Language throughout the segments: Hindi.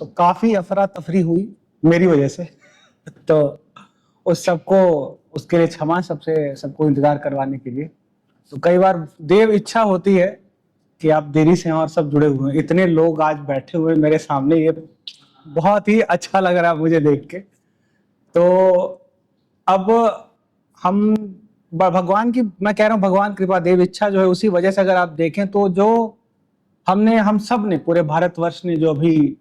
काफी अफरा तफरी हुई मेरी वजह से। तो उस सबको उसके लिए क्षमा, सबको इंतजार करवाने के लिए। तो कई बार देव इच्छा होती है कि आप देरी से और सब जुड़े हुए हैं, इतने लोग आज बैठे हुए मेरे सामने, ये बहुत ही अच्छा लग रहा है मुझे देख के। तो अब हम भगवान की, मैं कह रहा हूँ भगवान कृपा, देव इच्छा जो है उसी वजह से अगर आप देखें तो जो हम सब ने, पूरे भारतवर्ष ने जो अभी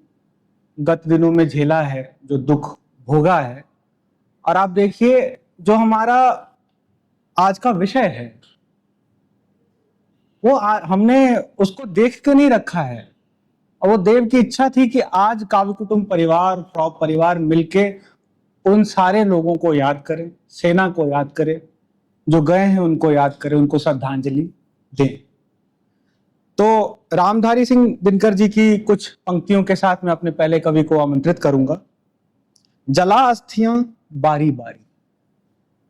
गत दिनों में झेला है, जो दुख भोगा है, और आप देखिए जो हमारा आज का विषय है वो हमने उसको देख के नहीं रखा है। और वो देव की इच्छा थी कि आज काव्य कुटुंब परिवार, फ्रॉप परिवार मिलके उन सारे लोगों को याद करें, सेना को याद करें, जो गए हैं उनको याद करें, उनको श्रद्धांजलि दें। तो रामधारी सिंह दिनकर जी की कुछ पंक्तियों के साथ मैं अपने पहले कवि को आमंत्रित करूंगा। जला अस्थियां बारी बारी,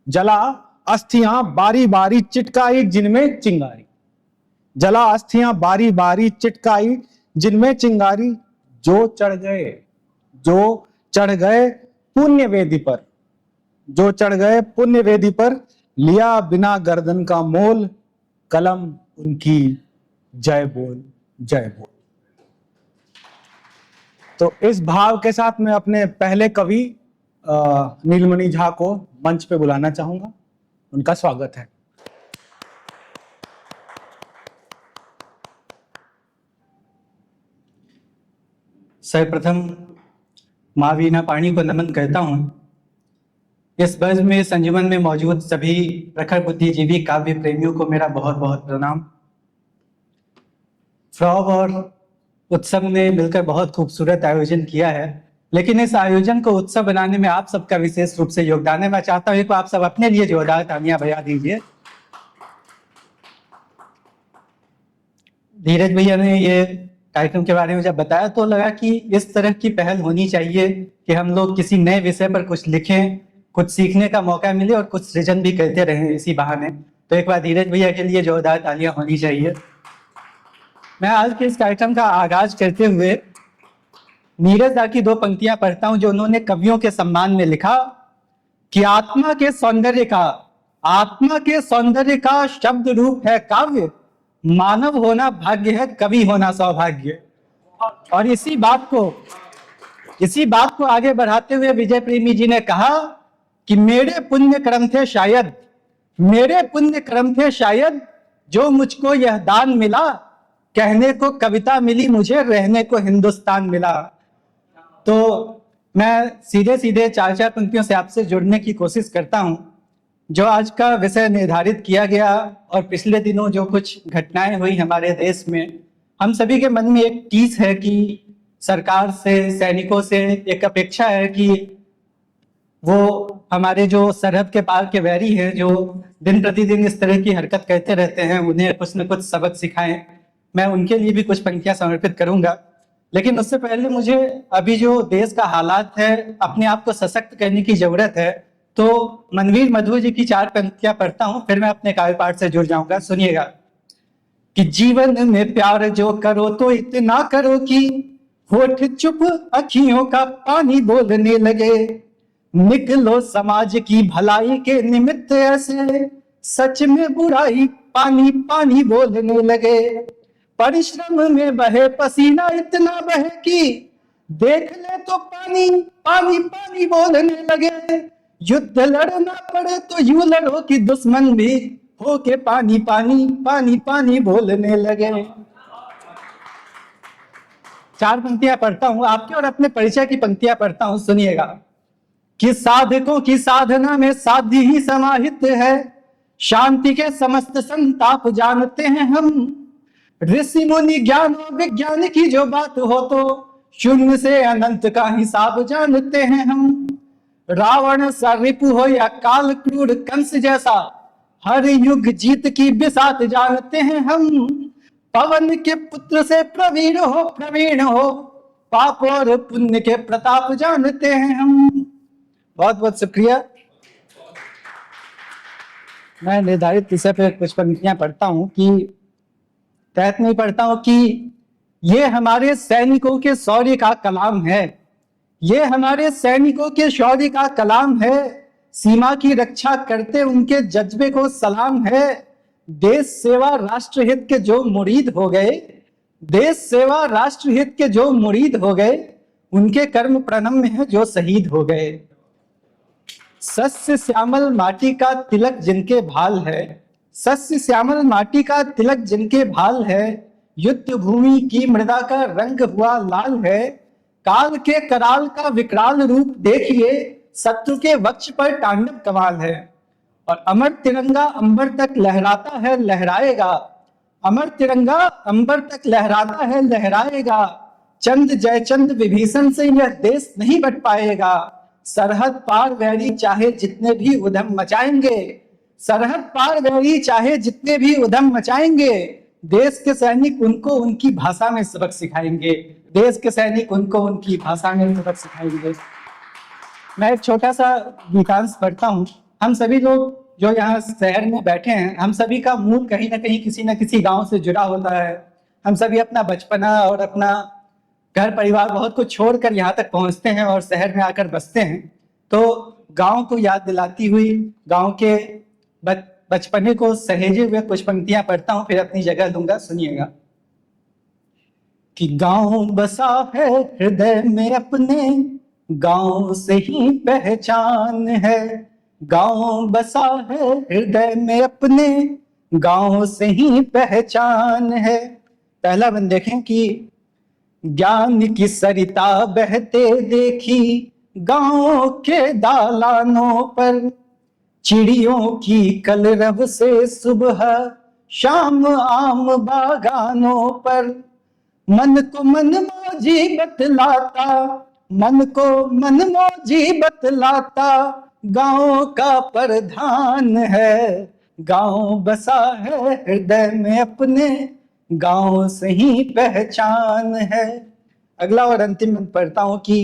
जला अस्थियां बारी बारी चिटकाई जिनमें चिंगारी, जला अस्थियां बारी बारी चिटकाई जिनमें चिंगारी, जो चढ़ गए पुण्य वेदी पर, जो चढ़ गए पुण्य वेदी पर, लिया बिना गर्दन का मोल, कलम उनकी जय बोल जय बोल। तो इस भाव के साथ मैं अपने पहले कवि नीलमणि झा को मंच पे बुलाना चाहूंगा। उनका स्वागत है। सर्वप्रथम माँ वीणा पाणी को नमन करता हूँ। इस बज़ में संजुमन में मौजूद सभी प्रखर बुद्धिजीवी काव्य प्रेमियों को मेरा बहुत बहुत प्रणाम। फ्रॉब और उत्सव ने मिलकर बहुत खूबसूरत आयोजन किया है, लेकिन इस आयोजन को उत्सव बनाने में आप सबका विशेष रूप से योगदान है। मैं चाहता हूँ कि आप सब अपने लिए जोरदार तालियां बजा दीजिए। धीरज भैया ने ये कार्यक्रम के बारे में जब बताया तो लगा कि इस तरह की पहल होनी चाहिए कि हम लोग किसी नए विषय पर कुछ लिखें, कुछ सीखने का मौका मिले और कुछ सृजन भी करते रहें इसी बहाने। तो एक बार धीरज भैया के लिए जोरदार तालियां होनी चाहिए। मैं आज के इस कार्यक्रम का आगाज करते हुए नीरज दा की दो पंक्तियां पढ़ता हूं जो उन्होंने कवियों के सम्मान में लिखा कि आत्मा के सौंदर्य का शब्द रूप है काव्य, मानव होना भाग्य है, कवि होना सौभाग्य। और इसी बात को आगे बढ़ाते हुए विजय प्रेमी जी ने कहा कि मेरे पुण्य कर्म थे शायद जो मुझको यह दान मिला, कहने को कविता मिली मुझे, रहने को हिंदुस्तान मिला। तो मैं सीधे सीधे चार चार पंक्तियों से आपसे जुड़ने की कोशिश करता हूं। जो आज का विषय निर्धारित किया गया और पिछले दिनों जो कुछ घटनाएं हुई हमारे देश में, हम सभी के मन में एक टीस है कि सरकार से, सैनिकों से एक अपेक्षा है कि वो हमारे जो सरहद के पार के वैरी हैं, जो दिन प्रतिदिन इस तरह की हरकत करते रहते हैं, उन्हें कुछ न कुछ सबक सिखाएं। मैं उनके लिए भी कुछ पंक्तियां समर्पित करूंगा, लेकिन उससे पहले मुझे अभी जो देश का हालात है, अपने आप को सशक्त करने की जरूरत है। तो मनवीर मधु जी की चार पंक्तियां पढ़ता हूं, फिर मैं अपने काव्य पाठ से जुड़ जाऊंगा। सुनिएगा कि जीवन में प्यार जो करो तो इतना करो कि होठ चुप अखियों का पानी बोलने लगे, निकलो समाज की भलाई के निमित्त ऐसे, सच में बुराई पानी पानी बोलने लगे, परिश्रम में बहे पसीना इतना बहे कि देख ले तो पानी पानी पानी बोलने लगे, युद्ध लड़ना पड़े तो यूं लड़ो कि दुश्मन भी हो के पानी पानी पानी पानी बोलने लगे। चार पंक्तियां पढ़ता हूं, आपके और अपने परिचय की पंक्तियां पढ़ता हूं, सुनिएगा कि साधकों की साधना में साध्य ही समाहित है, शांति के समस्त संताप जानते हैं हम, ऋषि मुनि ज्ञान और विज्ञान की जो बात हो तो शून्य से अनंत का हिसाब जानते हैं हम, रावण सा रिपु हो या काल क्रूर कंस जैसा, हर युग जीत की बिसात जानते हैं हम, पवन के पुत्र से प्रवीण हो, पाप और पुण्य के प्रताप जानते हैं हम। बहुत बहुत शुक्रिया। मैं निर्धारित विषय पर कुछ पंक्तियां पढ़ता हूं कि तहत नहीं पढ़ता हूं कि ये हमारे सैनिकों के शौर्य का कलाम है, ये हमारे सैनिकों के शौर्य का कलाम है। सीमा की रक्षा करते उनके जज्बे को सलाम है। देश सेवा राष्ट्रहित के जो मुरीद हो गए, देश सेवा राष्ट्रहित के जो मुरीद हो गए, उनके कर्म प्रणम्य है जो शहीद हो गए। सस्य श्यामल माटी का तिलक जिनके भाल है, सस्य श्यामल माटी का तिलक जिनके भाल है, युद्ध भूमि की मृदा का रंग हुआ लाल है। काल के कराल का विकराल रूप देखिए, शत्रु के वक्ष पर तांडव कमाल है। और अमर तिरंगा अंबर तक लहराता है लहराएगा, अमर तिरंगा अंबर तक लहराता है लहराएगा। चंद जयचंद विभीषण से यह देश नहीं बच पाएगा। सरहद पार वैरी चाहे जितने भी उधम मचाएंगे, सरहद पार वैरी चाहे जितने भी उधम मचाएंगे, देश के सैनिक उनको उनकी भाषा में सबक सिखाएंगे, देश के सैनिक उनको उनकी भाषा में सबक सिखाएंगे। मैं एक छोटा सा गीतांश पढ़ता हूँ। हम सभी लोग जो यहाँ शहर में बैठे हैं, हम सभी का मूल कहीं ना कहीं किसी न किसी गांव से जुड़ा होता है। हम सभी अपना बचपना और अपना घर परिवार बहुत कुछ छोड़कर यहाँ तक पहुँचते हैं और शहर में आकर बसते हैं। तो गांव को याद दिलाती हुई गांव के बचपने को सहेजे हुए कुछ पंक्तियां पढ़ता हूँ, फिर अपनी जगह दूंगा, सुनिएगा। कि गांव बसा है हृदय में अपने, गांव से ही पहचान है। गांव बसा है हृदय में अपने, गांव से ही पहचान है। पहला बंद देखें कि ज्ञान की सरिता बहते देखी गांव के दालानों पर, चिड़ियों की कलरव से सुबह शाम आम बागानों पर। मन को मन मौजी बतलाता, मन को मन मौजी बतलाता, गांव का प्रधान है। गांव बसा है हृदय में अपने, गांव से ही पहचान है। अगला और अंतिम में पढ़ता हूं कि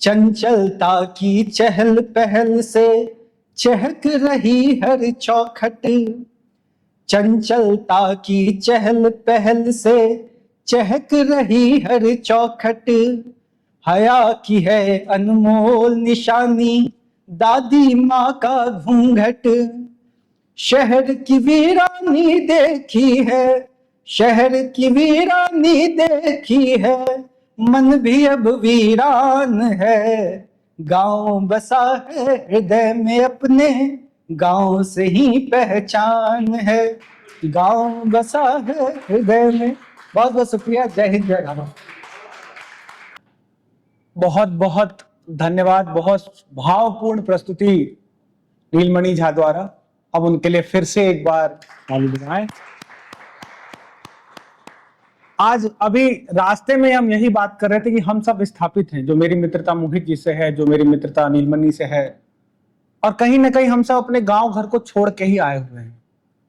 चंचलता की चहल पहल से चहक रही हर चौखट, चंचलता की चहल पहल से चहक रही हर चौखट। हया की है अनमोल निशानी दादी माँ का घूंघट। शहर की वीरानी देखी है, शहर की वीरानी देखी है, मन भी अब वीरान है। गांव बसा है हृदय में अपने, गांव से ही पहचान है। गांव बसा है हृदय में। बहुत बहुत शुक्रिया। जय हिंद, जय भारत। बहुत बहुत धन्यवाद। बहुत भावपूर्ण प्रस्तुति नीलमणि झा द्वारा। अब उनके लिए फिर से एक बार ताली बजाएं। आज अभी रास्ते में हम यही बात कर रहे थे कि हम सब विस्थापित हैं, जो मेरी मित्रता मोहित जी से है, जो मेरी मित्रता नीलमणि से है, और कहीं ना कहीं हम सब अपने गांव घर को छोड़ के ही आए हुए हैं।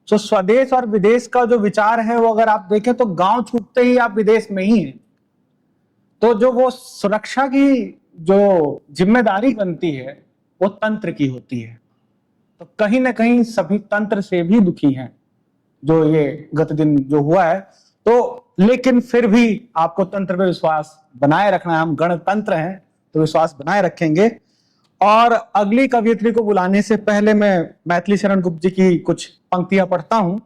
तो स्वदेश और विदेश का जो विचार है वो अगर आप देखें तो गांव छूटते ही आप विदेश में ही हैं। तो जो वो सुरक्षा की जो जिम्मेदारी बनती है वो तंत्र की होती है। तो कहीं ना कहीं सभी तंत्र से भी दुखी हैं जो ये गत दिन जो हुआ है। तो लेकिन फिर भी आपको तंत्र पे विश्वास बनाए रखना है। हम गणतंत्र हैं तो विश्वास बनाए रखेंगे। और अगली कवियत्री को बुलाने से पहले मैं मैथिली शरण गुप्त जी की कुछ पंक्तियां पढ़ता हूं।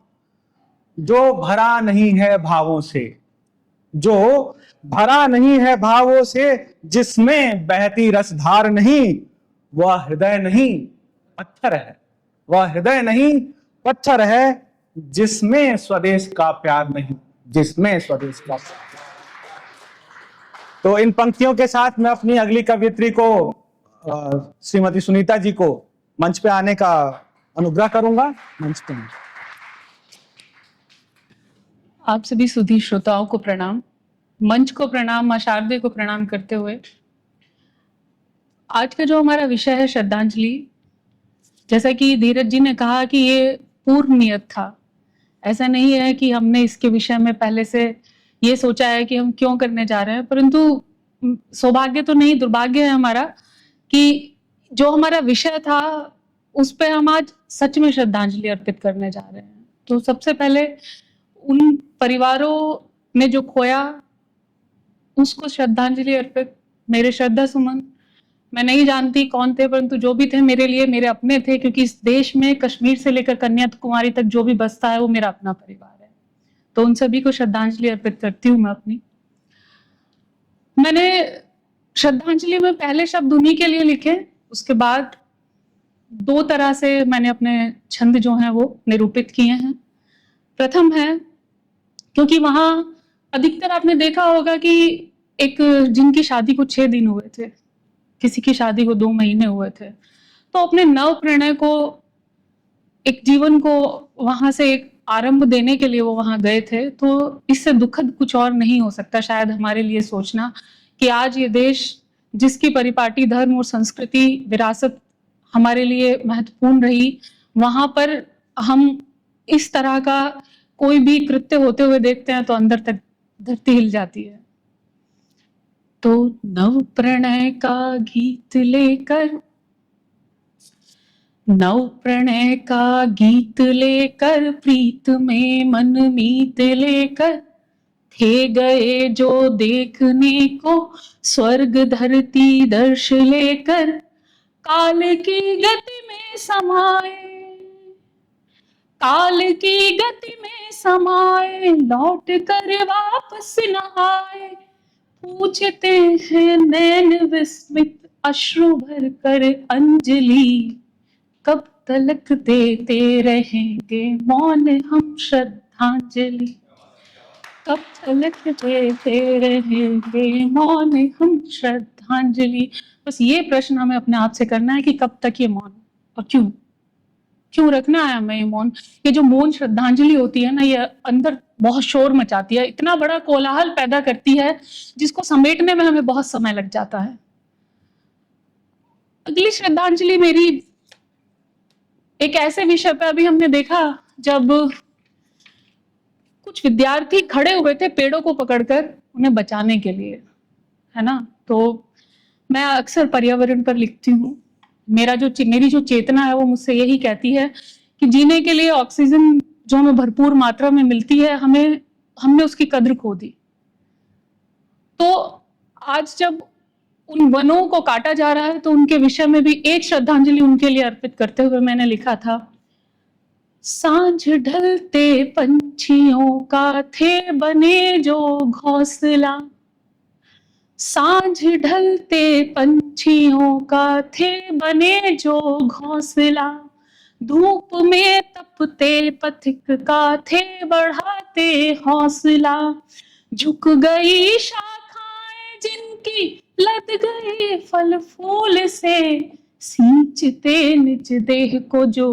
जो भरा नहीं है भावों से, जो भरा नहीं है भावों से, जिसमें बहती रसधार नहीं, वह हृदय नहीं पत्थर है। वह हृदय नहीं पत्थर है, जिसमें स्वदेश का प्यार नहीं, जिसमें स्वदेश का प्यार। तो इन पंक्तियों के साथ मैं अपनी अगली कवियत्री को श्रीमती सुनीता जी को मंच पे आने का अनुग्रह करूंगा। मंच पे आप सभी सुधी श्रोताओं को प्रणाम, मंच को प्रणाम, मां शारदे को प्रणाम करते हुए आज का जो हमारा विषय है श्रद्धांजलि, जैसा कि धीरज जी ने कहा कि ये पूर्व नियत था। ऐसा नहीं है कि हमने इसके विषय में पहले से ये सोचा है कि हम क्यों करने जा रहे हैं, परंतु सौभाग्य तो नहीं, दुर्भाग्य है हमारा कि जो हमारा विषय था उस पे हम आज सच में श्रद्धांजलि अर्पित करने जा रहे हैं। तो सबसे पहले उन परिवारों ने जो खोया उसको श्रद्धांजलि अर्पित। मेरे श्रद्धा सुमन, मैं नहीं जानती कौन थे, परंतु जो भी थे मेरे लिए मेरे अपने थे, क्योंकि इस देश में कश्मीर से लेकर कन्याकुमारी तक जो भी बसता है वो मेरा अपना परिवार है। तो उन सभी को श्रद्धांजलि अर्पित करती हूँ मैं अपनी। मैंने श्रद्धांजलि में पहले शब्द उन्हीं के लिए लिखे, उसके बाद 2 तरह से मैंने अपने छंद जो हैं वो निरूपित किए हैं। प्रथम है, क्योंकि वहां अधिकतर आपने देखा होगा कि एक जिनकी शादी को 6 दिन हुए थे, किसी की शादी को 2 महीने हुए थे, तो अपने नव प्रणय को, एक जीवन को वहां से एक आरंभ देने के लिए वो वहां गए थे। तो इससे दुखद कुछ और नहीं हो सकता शायद हमारे लिए सोचना कि आज ये देश जिसकी परिपाटी धर्म और संस्कृति विरासत हमारे लिए महत्वपूर्ण रही, वहां पर हम इस तरह का कोई भी कृत्य होते हुए देखते हैं तो अंदर तक धरती हिल जाती है। तो नव प्रणय का गीत लेकर, नव प्रणय का गीत लेकर, प्रीत में मन मीत लेकर, थे गए जो देखने को स्वर्ग धरती दर्श लेकर, काल की गति में समाए, काल की गति में समाए, लौट कर वापस न आए, पूछते हैं नैन विस्मित अश्रु भर कर अंजलि, कब तलक देते रहेंगे मौन हम श्रद्धांजलि, कब तलक देते रहेंगे मौन हम श्रद्धांजलि। बस ये प्रश्न हमें अपने आप से करना है कि कब तक ये मौन, और क्यों रखना है हमें ये मौन। ये जो मौन श्रद्धांजलि होती है ना, ये अंदर बहुत शोर मचाती है, इतना बड़ा कोलाहल पैदा करती है जिसको समेटने में हमें बहुत समय लग जाता है। अगली श्रद्धांजलि मेरी एक ऐसे विषय पे, अभी हमने देखा जब कुछ विद्यार्थी खड़े हुए थे पेड़ों को पकड़कर उन्हें बचाने के लिए, है ना। तो मैं अक्सर पर्यावरण पर लिखती हूँ। मेरी जो चेतना है वो मुझसे यही कहती है कि जीने के लिए ऑक्सीजन जो हमें भरपूर मात्रा में मिलती है, हमने उसकी कद्र खो दी। तो आज जब उन वनों को काटा जा रहा है तो उनके विषय में भी एक श्रद्धांजलि उनके लिए अर्पित करते हुए मैंने लिखा था, सांझ ढलते पंछियों का थे बने जो घोंसला, सांझ ढलते पंछियों का थे बने जो घोंसला, धूप में तपते पथिक का थे बढ़ाते हौसला, झुक गई शाखाएं जिनकी लद गए फल फूल से, सींचते निज देह को जो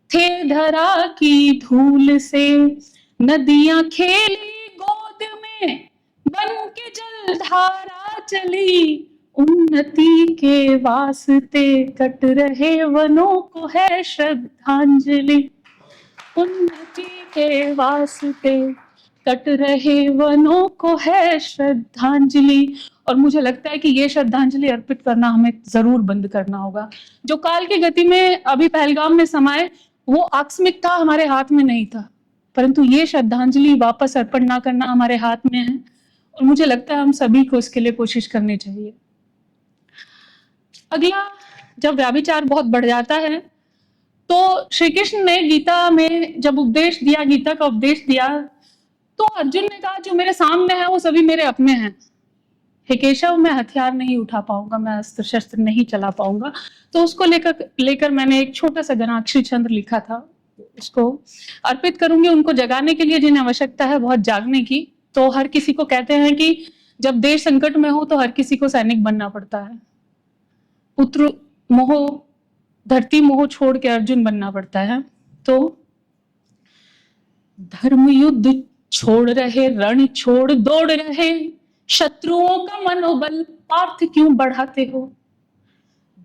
थे धरा की धूल से, नदियां खेली गोद में बन के जलधारा चली, उन्नति के वास्ते कट रहे वनों को है श्रद्धांजलि, उन्नति के वास्ते कट रहे वनों को है श्रद्धांजलि। और मुझे लगता है कि ये श्रद्धांजलि अर्पित करना हमें जरूर बंद करना होगा। जो काल की गति में अभी पहलगाम में समाये वो आकस्मिक था, हमारे हाथ में नहीं था, परंतु ये श्रद्धांजलि वापस अर्पण ना करना हमारे हाथ में है, और मुझे लगता है हम सभी को इसके लिए कोशिश करनी चाहिए। अगला, जब व्याभिचार बहुत बढ़ जाता है तो श्री कृष्ण ने गीता में जब उपदेश दिया, गीता का उपदेश दिया, तो अर्जुन ने कहा जो मेरे सामने है वो सभी मेरे अपने हैं, हे केशव मैं हथियार नहीं उठा पाऊंगा, मैं अस्त्र शस्त्र नहीं चला पाऊंगा। तो उसको लेकर मैंने एक छोटा सा गणाक्षरी छंद लिखा था, उसको अर्पित करूंगी उनको जगाने के लिए जिन्हें आवश्यकता है बहुत जागने की। तो हर किसी को कहते हैं कि जब देश संकट में हो तो हर किसी को सैनिक बनना पड़ता है, पुत्र मोह धरती मोह छोड़ के अर्जुन बनना पड़ता है। तो धर्म युद्ध छोड़ रहे, रण छोड़ दौड़ रहे, शत्रुओं का मनोबल पार्थ क्यों बढ़ाते हो,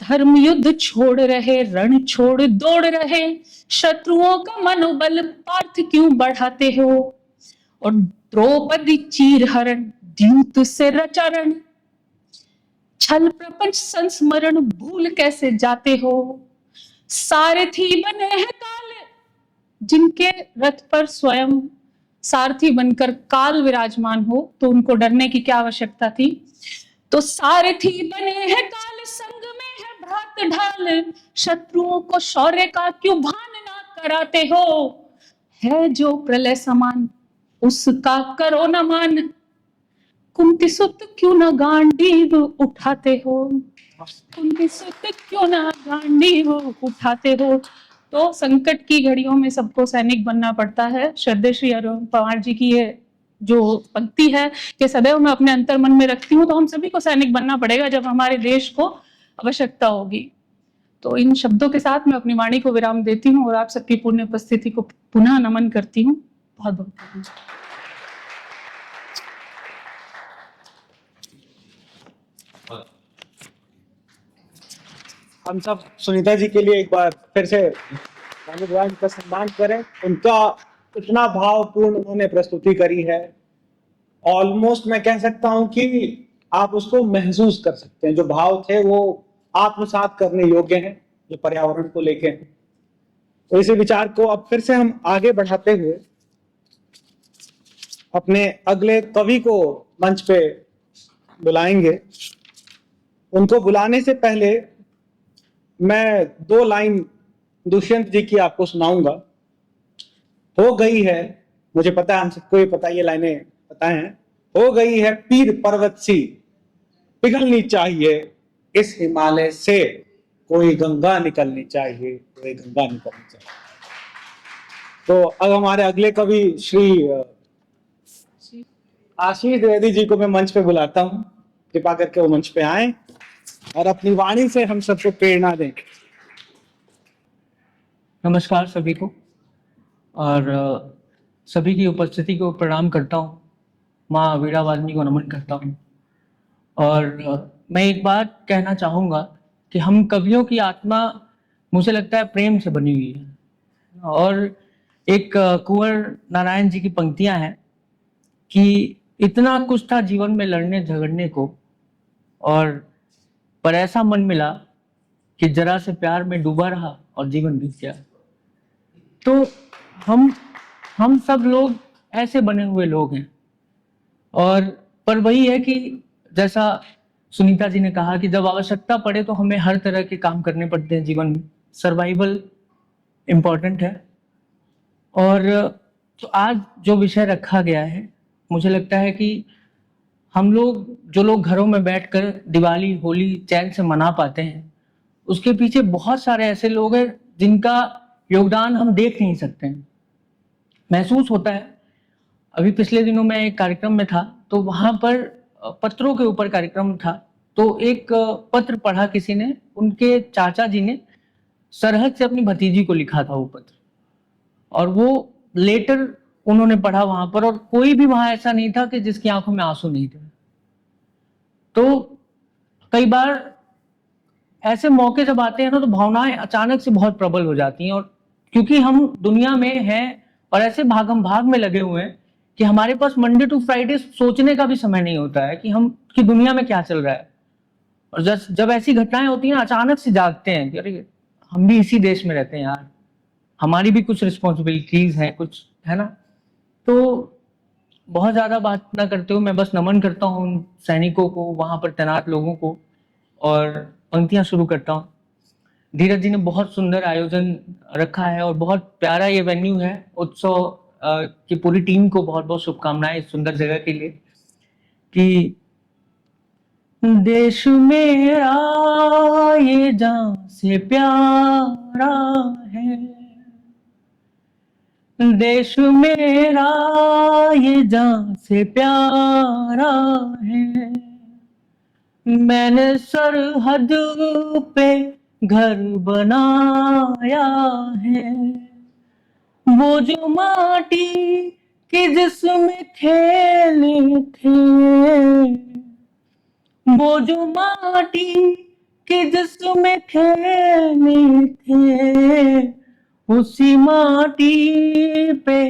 धर्म युद्ध छोड़ रहे, रण छोड़ दौड़ रहे, शत्रुओं का मनोबल पार्थ क्यों बढ़ाते हो, और द्रौपदी चीर हरण द्यूत से रचारण, छल प्रपंच संस्मरण भूल कैसे जाते हो, सारथी बने हैं काले जिनके रथ पर स्वयं सारथी बनकर काल विराजमान हो, तो उनको डरने की क्या आवश्यकता थी। तो सारथी बने हैं काल, संग में है भ्रात ढाल, शत्रुओं को शौर्य का क्यों भान ना कराते हो, है जो प्रलय समान उसका करो न मान, कुंती सुत क्यों न गांडीव उठाते हो, कुंती सुत क्यों न गांडीव उठाते हो। तो संकट की घड़ियों में सबको सैनिक बनना पड़ता है। श्रद्धेय श्री अरुण पवार जी की ये जो पंक्ति है कि सदैव मैं अपने अंतर मन में रखती हूँ, तो हम सभी को सैनिक बनना पड़ेगा जब हमारे देश को आवश्यकता होगी। तो इन शब्दों के साथ मैं अपनी वाणी को विराम देती हूँ और आप सबकी पुण्य उपस्थिति को पुनः नमन करती हूँ। बहुत बहुत धन्यवाद। हम सब सुनीता जी के लिए एक बार फिर से भगवान का सम्मान करें। उनका इतना भावपूर्ण उन्होंने प्रस्तुति करी है, ऑलमोस्ट मैं कह सकता हूं कि आप उसको महसूस कर सकते हैं। जो भाव थे वो आत्मसात करने योग्य हैं, जो पर्यावरण को लेके हैं। तो इसी विचार को अब फिर से हम आगे बढ़ाते हुए अपने अगले कवि को मंच पे बुलाएंगे। उनको बुलाने से पहले मैं 2 लाइन दुष्यंत जी की आपको सुनाऊंगा। हो गई है, मुझे पता है हम सबको ये पता, ये लाइनें पता हैं। हो गई है पीर पर्वत सी, पिघलनी चाहिए इस हिमालय से, कोई गंगा निकलनी चाहिए, कोई गंगा निकलनी चाहिए। तो अब हमारे अगले कवि श्री आशीष द्विवेदी जी को मैं मंच पे बुलाता हूँ। कृपा करके वो मंच पे आए और अपनी वाणी से हम सबको प्रेरणा दें। नमस्कार सभी को, और सभी की उपस्थिति को प्रणाम करता हूँ। माँ वीणा वादनी को नमन करता हूँ। और मैं एक बात कहना चाहूँगा कि हम कवियों की आत्मा मुझे लगता है प्रेम से बनी हुई है। और एक कुंवर नारायण जी की पंक्तियाँ हैं कि इतना कुछ था जीवन में लड़ने झगड़ने को, और पर ऐसा मन मिला कि जरा से प्यार में डूबा रहा और जीवन बीत गया। तो हम सब लोग ऐसे बने हुए लोग हैं। और पर वही है कि जैसा सुनीता जी ने कहा कि जब आवश्यकता पड़े तो हमें हर तरह के काम करने पड़ते हैं जीवन में। सर्वाइवल इम्पोर्टेंट है। और तो आज जो विषय रखा गया है, मुझे लगता है कि हम लोग जो लोग घरों में बैठकर दिवाली होली चैन से मना पाते हैं, उसके पीछे बहुत सारे ऐसे लोग हैं जिनका योगदान हम देख नहीं सकते हैं, महसूस होता है। अभी पिछले दिनों मैं एक कार्यक्रम में था, तो वहां पर पत्रों के ऊपर कार्यक्रम था। तो एक पत्र पढ़ा किसी ने, उनके चाचा जी ने सरहद से अपनी भतीजी को लिखा था वो पत्र, और वो लेटर उन्होंने पढ़ा वहां पर, और कोई भी वहां ऐसा नहीं था कि जिसकी आंखों में आंसू नहीं थे। तो कई बार ऐसे मौके जब आते हैं ना, तो भावनाएं अचानक से बहुत प्रबल हो जाती हैं। और क्योंकि हम दुनिया में हैं और ऐसे भागम भाग में लगे हुए हैं कि हमारे पास मंडे टू फ्राइडे सोचने का भी समय नहीं होता है कि दुनिया में क्या चल रहा है। और जब ऐसी घटनाएं होती हैं, अचानक से जागते हैं कि अरे हम भी इसी देश में रहते हैं यार, हमारी भी कुछ रिस्पॉन्सिबिलिटीज हैं, कुछ है ना। तो बहुत ज्यादा बात ना करते हुए मैं बस नमन करता हूँ उन सैनिकों को, वहां पर तैनात लोगों को, और पंक्तियां शुरू करता हूँ। धीरज जी ने बहुत सुंदर आयोजन रखा है और बहुत प्यारा ये वेन्यू है। उत्सव की पूरी टीम को बहुत बहुत शुभकामनाएं इस सुंदर जगह के लिए। कि देश मेरा ये जान से प्यारा है, देश मेरा ये जान से प्यारा है, मैंने सरहद पे घर बनाया है, वो जो माटी की जिसमें खेले थे, वो जो माटी की जिसमें खेले थे, उसी माटी पे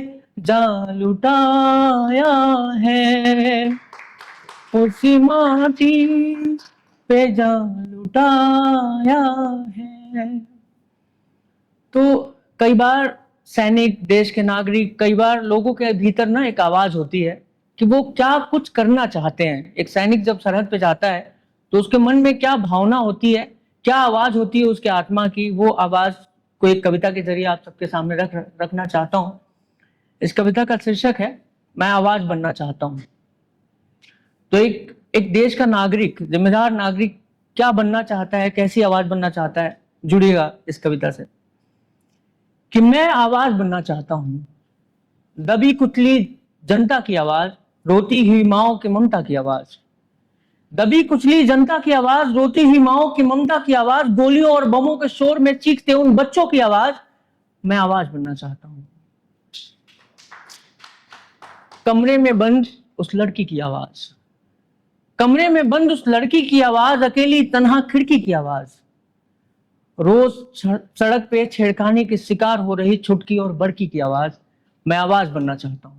जान लुटाया है, उसी माटी पे जान लुटाया है। तो कई बार सैनिक, देश के नागरिक, कई बार लोगों के भीतर ना एक आवाज होती है कि वो क्या कुछ करना चाहते हैं। एक सैनिक जब सरहद पे जाता है तो उसके मन में क्या भावना होती है, क्या आवाज होती है उसके आत्मा की, वो आवाज को एक कविता के जरिए आप सबके सामने रखना चाहता हूँ। इस कविता का शीर्षक है मैं आवाज बनना चाहता हूँ। तो एक देश का नागरिक, जिम्मेदार नागरिक क्या बनना चाहता है, कैसी आवाज बनना चाहता है, जुड़िएगा इस कविता से। कि मैं आवाज बनना चाहता हूं, दबी कुचली जनता की आवाज, रोती हुई माओ की ममता की आवाज। दबी कुचली जनता की आवाज, रोती हुई माओ की ममता की आवाज, गोलियों और बमों के शोर में चीखते उन बच्चों की आवाज। मैं आवाज बनना चाहता हूं। कमरे में बंद उस लड़की की आवाज, कमरे में बंद उस लड़की की आवाज, अकेली तन्हा खिड़की की आवाज। रोज सड़क पे छेड़खानी के शिकार हो रही छुटकी और बड़की की आवाज। मैं आवाज बनना चाहता हूं।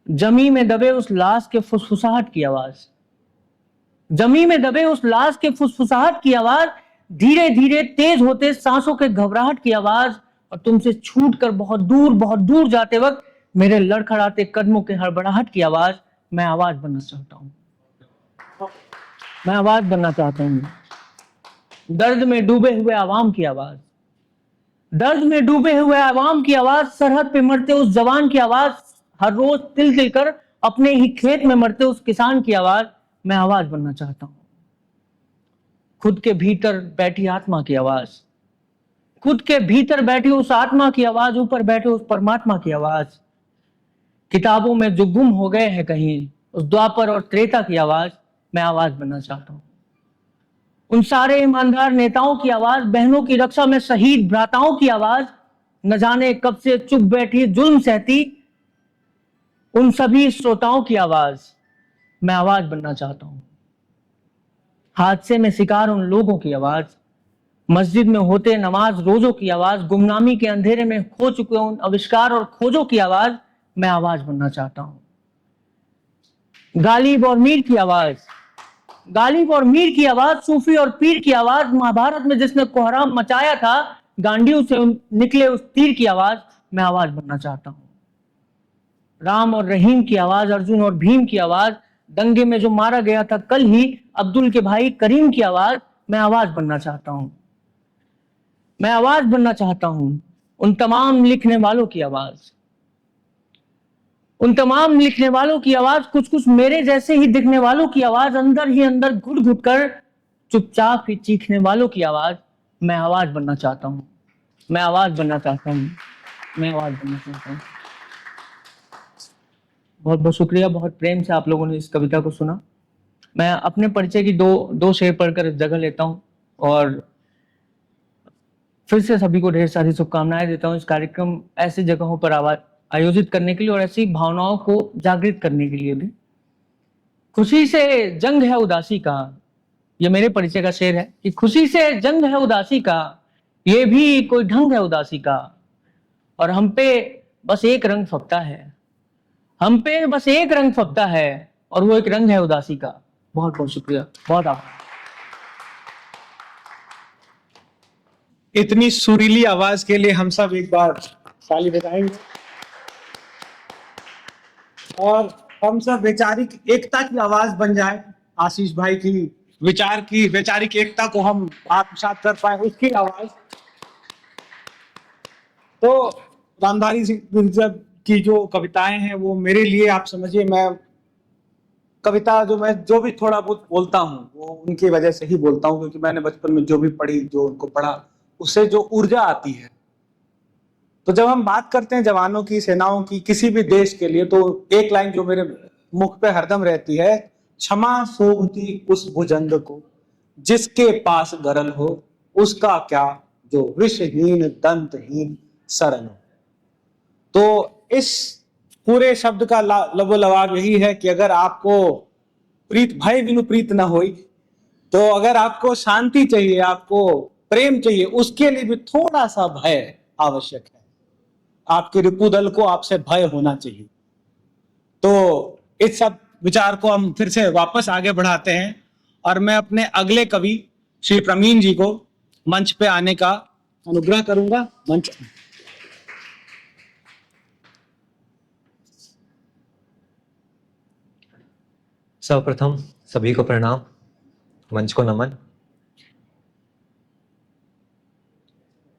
जमी में दबे उस लाश के फुसफुसाहट की आवाज, जमी में दबे उस लाश के फुसफुसाहट की आवाज, धीरे धीरे तेज होते सांसों के घबराहट की आवाज, और तुमसे छूटकर बहुत दूर जाते वक्त मेरे लड़खड़ाते कदमों के हड़बड़ाहट की आवाज। मैं आवाज बनना चाहता हूं। मैं आवाज बनना चाहता हूं। दर्द में डूबे हुए आवाम की आवाज, दर्द में डूबे हुए आवाम की आवाज, सरहद पे मरते उस जवान की आवाज, हर रोज तिल तिल कर अपने ही खेत में मरते उस किसान की आवाज। मैं आवाज बनना चाहता हूं। खुद के भीतर बैठी आत्मा की आवाज, खुद के भीतर बैठी उस आत्मा की आवाज, ऊपर बैठे उस परमात्मा की आवाज। किताबों में जो गुम हो गए हैं कहीं, उस द्वापर और त्रेता की आवाज। मैं आवाज बनना चाहता हूं। उन सारे ईमानदार नेताओं की आवाज, बहनों की रक्षा में शहीद भ्राताओं की आवाज, न जाने कब से चुप बैठी जुल्म सहती उन सभी श्रोताओं की आवाज। मैं आवाज बनना चाहता हूं। हादसे में शिकार उन लोगों की आवाज, मस्जिद में होते नमाज रोजों की आवाज, गुमनामी के अंधेरे में खो चुके उन आविष्कार और खोजों की आवाज। मैं आवाज बनना चाहता हूं। गालिब और मीर की आवाज, गालिब और मीर की आवाज, सूफी और पीर की आवाज, महाभारत में जिसने कोहराम मचाया था, गांडीव से निकले उस तीर की आवाज। मैं आवाज बनना चाहता हूं। राम और रहीम की आवाज, अर्जुन और भीम की आवाज, दंगे में जो मारा गया था कल ही अब्दुल के भाई करीम की आवाज। मैं आवाज बनना चाहता हूं। मैं आवाज बनना चाहता हूं। उन तमाम लिखने वालों की आवाज, उन तमाम लिखने वालों की आवाज, कुछ कुछ मेरे जैसे ही दिखने वालों की आवाज, अंदर ही अंदर घुट घुट कर चुपचाप ही चीखने वालों की आवाज। मैं आवाज बनना चाहता हूं। मैं आवाज बनना चाहता हूं। मैं आवाज बनना चाहता हूं। बहुत बहुत शुक्रिया, बहुत प्रेम से आप लोगों ने इस कविता को सुना। मैं अपने परिचय की दो शेर पढ़कर जगह लेता हूं और फिर से सभी को ढेर सारी शुभकामनाएं देता हूं इस कार्यक्रम ऐसी जगहों पर आयोजित करने के लिए और ऐसी भावनाओं को जागृत करने के लिए भी। खुशी से जंग है उदासी का, ये मेरे परिचय का शेर है कि खुशी से जंग है उदासी का, ये भी कोई ढंग है उदासी का, और हम पे बस एक रंग फपता है, हम पे बस एक रंग फपता है, और वो एक रंग है उदासी का। बहुत बहुत शुक्रिया, बहुत आभार। इतनी सुरीली आवाज के लिए हम सब एक बार ताली बजाएंगे और हम सब वैचारिक एकता की आवाज बन जाए। आशीष भाई की विचार की वैचारिक एकता को हम आत्मसात कर पाए, उसकी आवाज। तो रामधारी सिंह की जो कविताएं हैं वो मेरे लिए, आप समझिए, मैं कविता जो भी थोड़ा बहुत बोलता हूँ वो उनकी वजह से ही बोलता हूँ, क्योंकि मैंने बचपन में जो भी पढ़ी, जो उनको पढ़ा, उससे जो ऊर्जा आती है। तो जब हम बात करते हैं जवानों की, सेनाओं की, किसी भी देश के लिए, तो एक लाइन जो मेरे मुख पे हरदम रहती है, क्षमा सोभती उस भुजंग को जिसके पास गरल हो, उसका क्या जो विषहीन दंतहीन सरल हो। तो इस पूरे शब्द का लबोलवाब यही है कि अगर आपको प्रीत भय बिनु प्रीत न होई, तो अगर आपको शांति चाहिए, आपको प्रेम चाहिए, उसके लिए भी थोड़ा सा भय आवश्यक है। आपके रिपुदल को आपसे भय होना चाहिए। तो इस सब विचार को हम फिर से वापस आगे बढ़ाते हैं और मैं अपने अगले कवि श्री प्रवीण जी को मंच पे आने का अनुग्रह करूंगा। मंच सर्वप्रथम सभी को प्रणाम, मंच को नमन।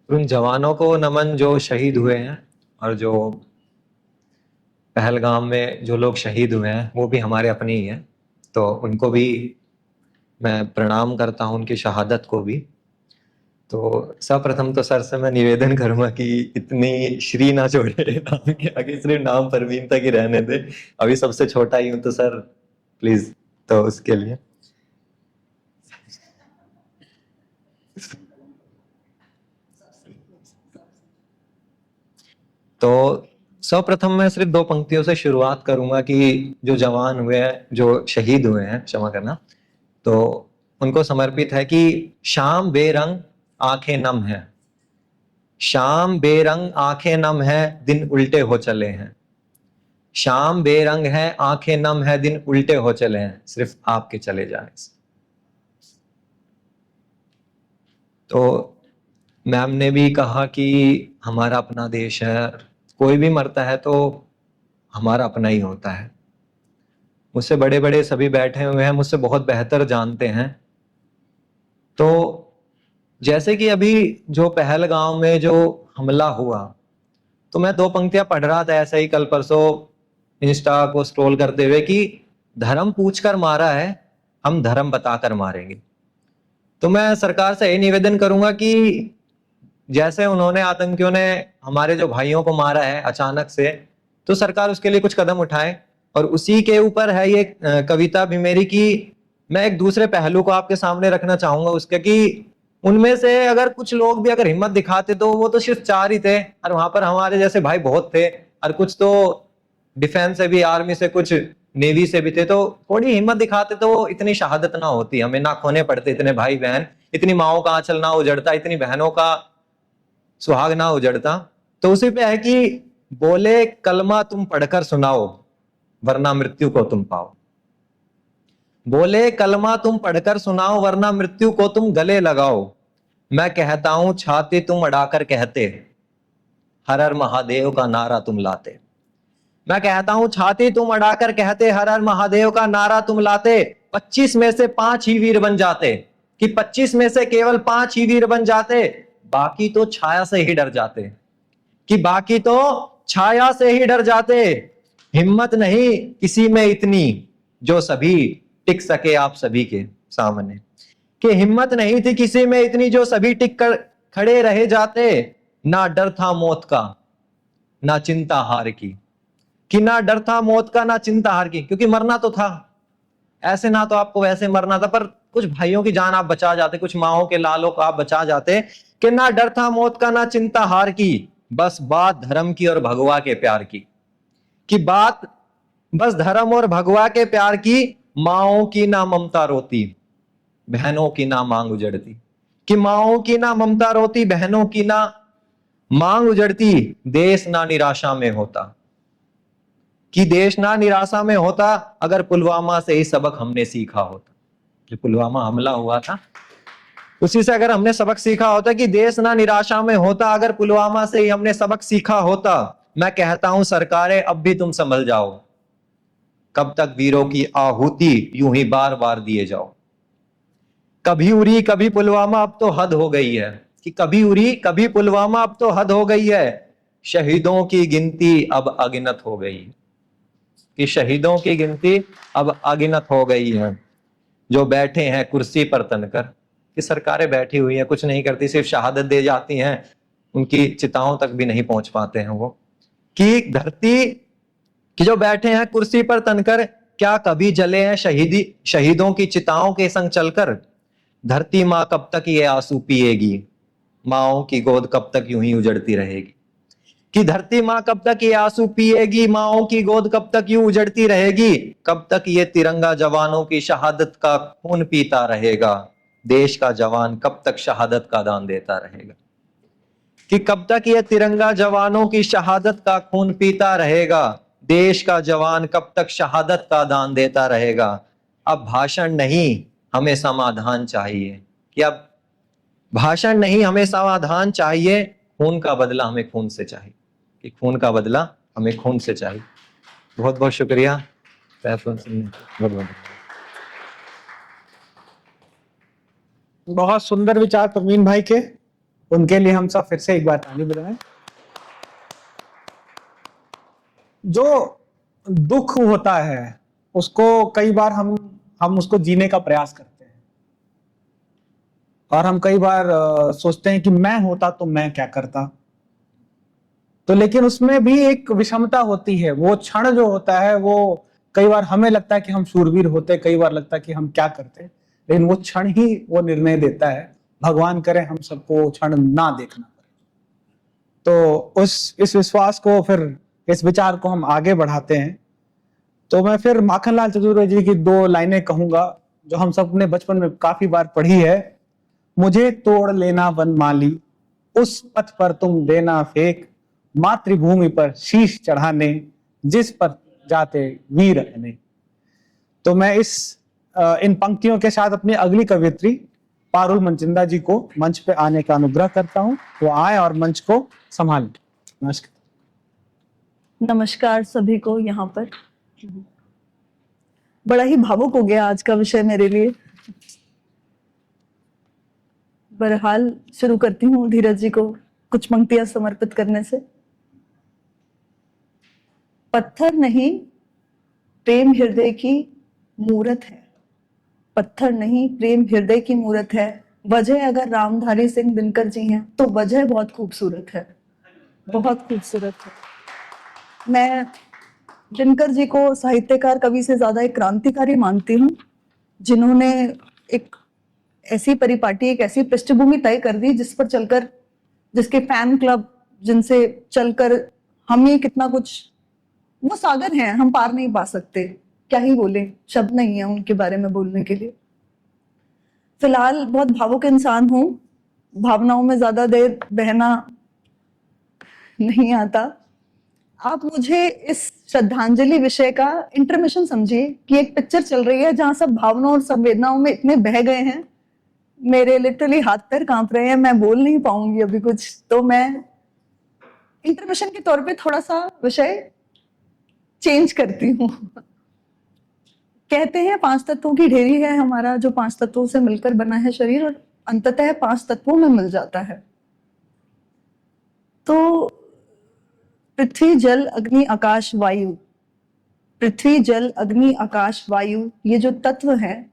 उन जवानों को नमन जो शहीद हुए हैं, और जो पहलगाम में जो लोग शहीद हुए हैं वो भी हमारे अपने ही हैं, तो उनको भी मैं प्रणाम करता हूं, उनकी शहादत को भी। तो सर्वप्रथम तो सर से मैं निवेदन करूंगा कि इतनी श्री ना जोड़े नाम के आगे, सिर्फ नाम परवीन तक ही रहने दे। अभी सबसे छोटा ही हूं तो सर प्लीज, तो उसके लिए तो सर्वप्रथम मैं सिर्फ 2 पंक्तियों से शुरुआत करूंगा कि जो जवान हुए हैं, जो शहीद हुए हैं, क्षमा करना, तो उनको समर्पित है कि शाम बेरंग आंखें नम है, शाम बेरंग आंखें नम है, दिन उल्टे हो चले हैं। शाम बेरंग है, आंखें नम है, दिन उल्टे हो चले हैं, सिर्फ आपके चले जाने से। तो मैम ने भी कहा कि हमारा अपना देश है, कोई भी मरता है तो हमारा अपना ही होता है। मुझसे बड़े बड़े सभी बैठे हुए हैं, मुझसे बहुत बेहतर जानते हैं। तो जैसे कि अभी जो पहलगाम में जो हमला हुआ, तो मैं 2 पंक्तियां पढ़ रहा था ऐसे ही कल परसों इंस्टा को स्क्रॉल करते हुए कि धर्म पूछकर मारा है, हम धर्म बताकर मारेंगे। तो मैं सरकार से यही निवेदन करूंगा कि जैसे उन्होंने, आतंकियों ने हमारे जो भाइयों को मारा है अचानक से, तो सरकार उसके लिए कुछ कदम उठाए। और उसी के ऊपर है ये कविता भी मेरी कि मैं एक दूसरे पहलू को आपके सामने रखना चाहूंगा उसके, कि उनमें से अगर कुछ लोग भी अगर हिम्मत दिखाते तो वो तो सिर्फ 4 ही थे, और वहां पर हमारे जैसे भाई बहुत थे, और कुछ तो डिफेंस से भी, आर्मी से, कुछ नेवी से भी थे। तो थोड़ी हिम्मत दिखाते तो इतनी शहादत ना होती, हमें ना खोने पड़ते इतने भाई बहन, इतनी माओ का आंचल ना उजड़ता, इतनी बहनों का सुहाग ना उजड़ता। तो उसी पे है कि बोले कलमा तुम पढ़कर सुनाओ, वरना मृत्यु को तुम पाओ। बोले कलमा तुम पढ़कर सुनाओ, वरना मृत्यु को तुम गले लगाओ। मैं कहता हूं छाती तुम अड़ाकर कहते, हर हर महादेव का नारा तुम लाते। मैं कहता हूं छाती तुम अड़ाकर कहते, हर हर महादेव का नारा तुम लाते। 25 में से 5 ही वीर बन जाते, कि 25 में से केवल 5 ही वीर बन जाते, बाकी तो छाया से ही डर जाते, कि बाकी तो छाया से ही डर जाते। हिम्मत नहीं किसी में इतनी जो सभी टिक सके आप सभी के सामने, कि हिम्मत नहीं थी किसी में इतनी जो सभी टिक कर खड़े रहे जाते। ना डर था मौत का, ना चिंता हार की, कि ना डर था मौत का, ना चिंता हार की, क्योंकि मरना तो था, ऐसे ना तो आपको वैसे मरना था, पर कुछ भाइयों की जान आप बचा जाते, कुछ माओं के लालों को आप बचा जाते। कि ना डर था मौत का, ना चिंता हार की, बस बात धर्म की और भगवा के प्यार की, कि बात बस धर्म और भगवा के प्यार की। माओं की ना ममता रोती, बहनों की ना मांग उजड़ती, कि माओं की ना ममता रोती, बहनों की ना मांग उजड़ती। देश ना निराशा में होता, कि देश ना निराशा में होता, अगर पुलवामा से ही सबक हमने सीखा होता। जो पुलवामा हमला हुआ था उसी से अगर हमने सबक सीखा होता, कि देश ना निराशा में होता, अगर पुलवामा से ही हमने सबक सीखा होता। मैं कहता हूं सरकारें अब भी तुम संभल जाओ, कब तक वीरों की आहुति यूं ही बार बार दिए जाओ। कभी उरी कभी पुलवामा, अब तो हद हो गई है, कि कभी उरी कभी पुलवामा, अब तो हद हो गई है। शहीदों की गिनती अब अगिनत हो गई, कि शहीदों की गिनती अब अगिनत हो गई है। जो बैठे हैं कुर्सी पर तनकर, कि सरकारें बैठी हुई हैं, कुछ नहीं करती, सिर्फ शहादत दे जाती हैं, उनकी चिताओं तक भी नहीं पहुंच पाते हैं वो। कि धरती कि जो बैठे हैं कुर्सी पर तनकर, क्या कभी जले हैं शहीदों की चिताओं के संग चलकर। धरती माँ कब तक ये आंसू पिएगी, माओं की गोद कब तक यूं ही उजड़ती रहेगी। कि धरती माँ कब तक ये आंसू पिएगी, माओं की गोद कब तक यूं उजड़ती रहेगी। कब तक ये तिरंगा जवानों की शहादत का खून पीता रहेगा, देश का जवान कब तक शहादत का दान देता रहेगा। कि कब तक ये तिरंगा जवानों की शहादत का खून पीता रहेगा, देश का जवान कब तक शहादत का दान देता रहेगा। अब भाषण नहीं हमें समाधान चाहिए, कि अब भाषण नहीं, हमें समाधान चाहिए। खून का बदला हमें खून से चाहिए, कि खून का बदला हमें खून से चाहिए। बहुत बहुत शुक्रिया। बहुत बहुत बहुत सुंदर विचार प्रवीण भाई के, उनके लिए हम सब फिर से एक बार ताली बजाएं। जो दुख होता है उसको कई बार हम उसको जीने का प्रयास करते हैं, और हम कई बार सोचते हैं कि मैं होता तो मैं क्या करता। तो लेकिन उसमें भी एक विषमता होती है। वो क्षण जो होता है वो कई बार हमें लगता है कि हम शूरवीर होते, कई बार लगता है कि हम क्या करते, लेकिन वो क्षण ही वो निर्णय देता है। भगवान करे हम सबको वो क्षण ना देखना पड़े। तो इस विश्वास को, फिर इस विचार को हम आगे बढ़ाते हैं। तो मैं फिर माखनलाल चतुर्वेदी जी की 2 लाइनें कहूंगा जो हम सब ने बचपन में काफी बार पढ़ी है। मुझे तोड़ लेना वनमाली, उस पथ पर तुम देना फेंक, मातृभूमि पर शीश चढ़ाने, जिस पर जाते वीर अनेक। तो मैं इन पंक्तियों के साथ अपनी अगली कवियत्री पारुल मनचिंदा जी को मंच पे आने का अनुग्रह करता हूं। वो आए और मंच को संभालें। नमस्कार। नमस्कार सभी को। यहाँ पर बड़ा ही भावुक हो गया आज का विषय मेरे लिए। बहरहाल शुरू करती हूँ धीरज जी को कुछ पंक्तियां समर्पित करने से। पत्थर नहीं प्रेम हृदय की मूरत है, पत्थर नहीं प्रेम हृदय की मूरत है। वजह अगर रामधारी सिंह दिनकर जी हैं तो वजह बहुत खूबसूरत है, बहुत खूबसूरत है। मैं दिनकर जी को साहित्यकार कवि से ज्यादा एक क्रांतिकारी मानती हूँ, जिन्होंने एक ऐसी परिपाटी, एक ऐसी पृष्ठभूमि तय कर दी जिस पर चलकर, जिसके फैन क्लब, जिनसे चलकर हम ही कितना कुछ, वो सागर हैं, हम पार नहीं पा सकते। क्या ही बोले, शब्द नहीं है उनके बारे में बोलने के लिए। फिलहाल बहुत भावुक इंसान हूँ, भावनाओं में ज्यादा देर बहना नहीं आता। आप मुझे इस श्रद्धांजलि विषय का इंटरमिशन समझिए कि एक पिक्चर चल रही है जहां सब भावनाओं और संवेदनाओं में इतने बह गए हैं, मेरे लिटरली हाथ पैर कांप रहे हैं, मैं बोल नहीं पाऊंगी अभी कुछ। तो मैं इंटरमिशन के तौर पे थोड़ा सा विषय चेंज करती हूँ। कहते हैं 5 तत्वों की ढेरी है हमारा, जो 5 तत्वों से मिलकर बना है शरीर, और अंततः 5 तत्वों में मिल जाता है। तो पृथ्वी जल अग्नि आकाश वायु, पृथ्वी जल अग्नि आकाश वायु, ये जो तत्व हैं,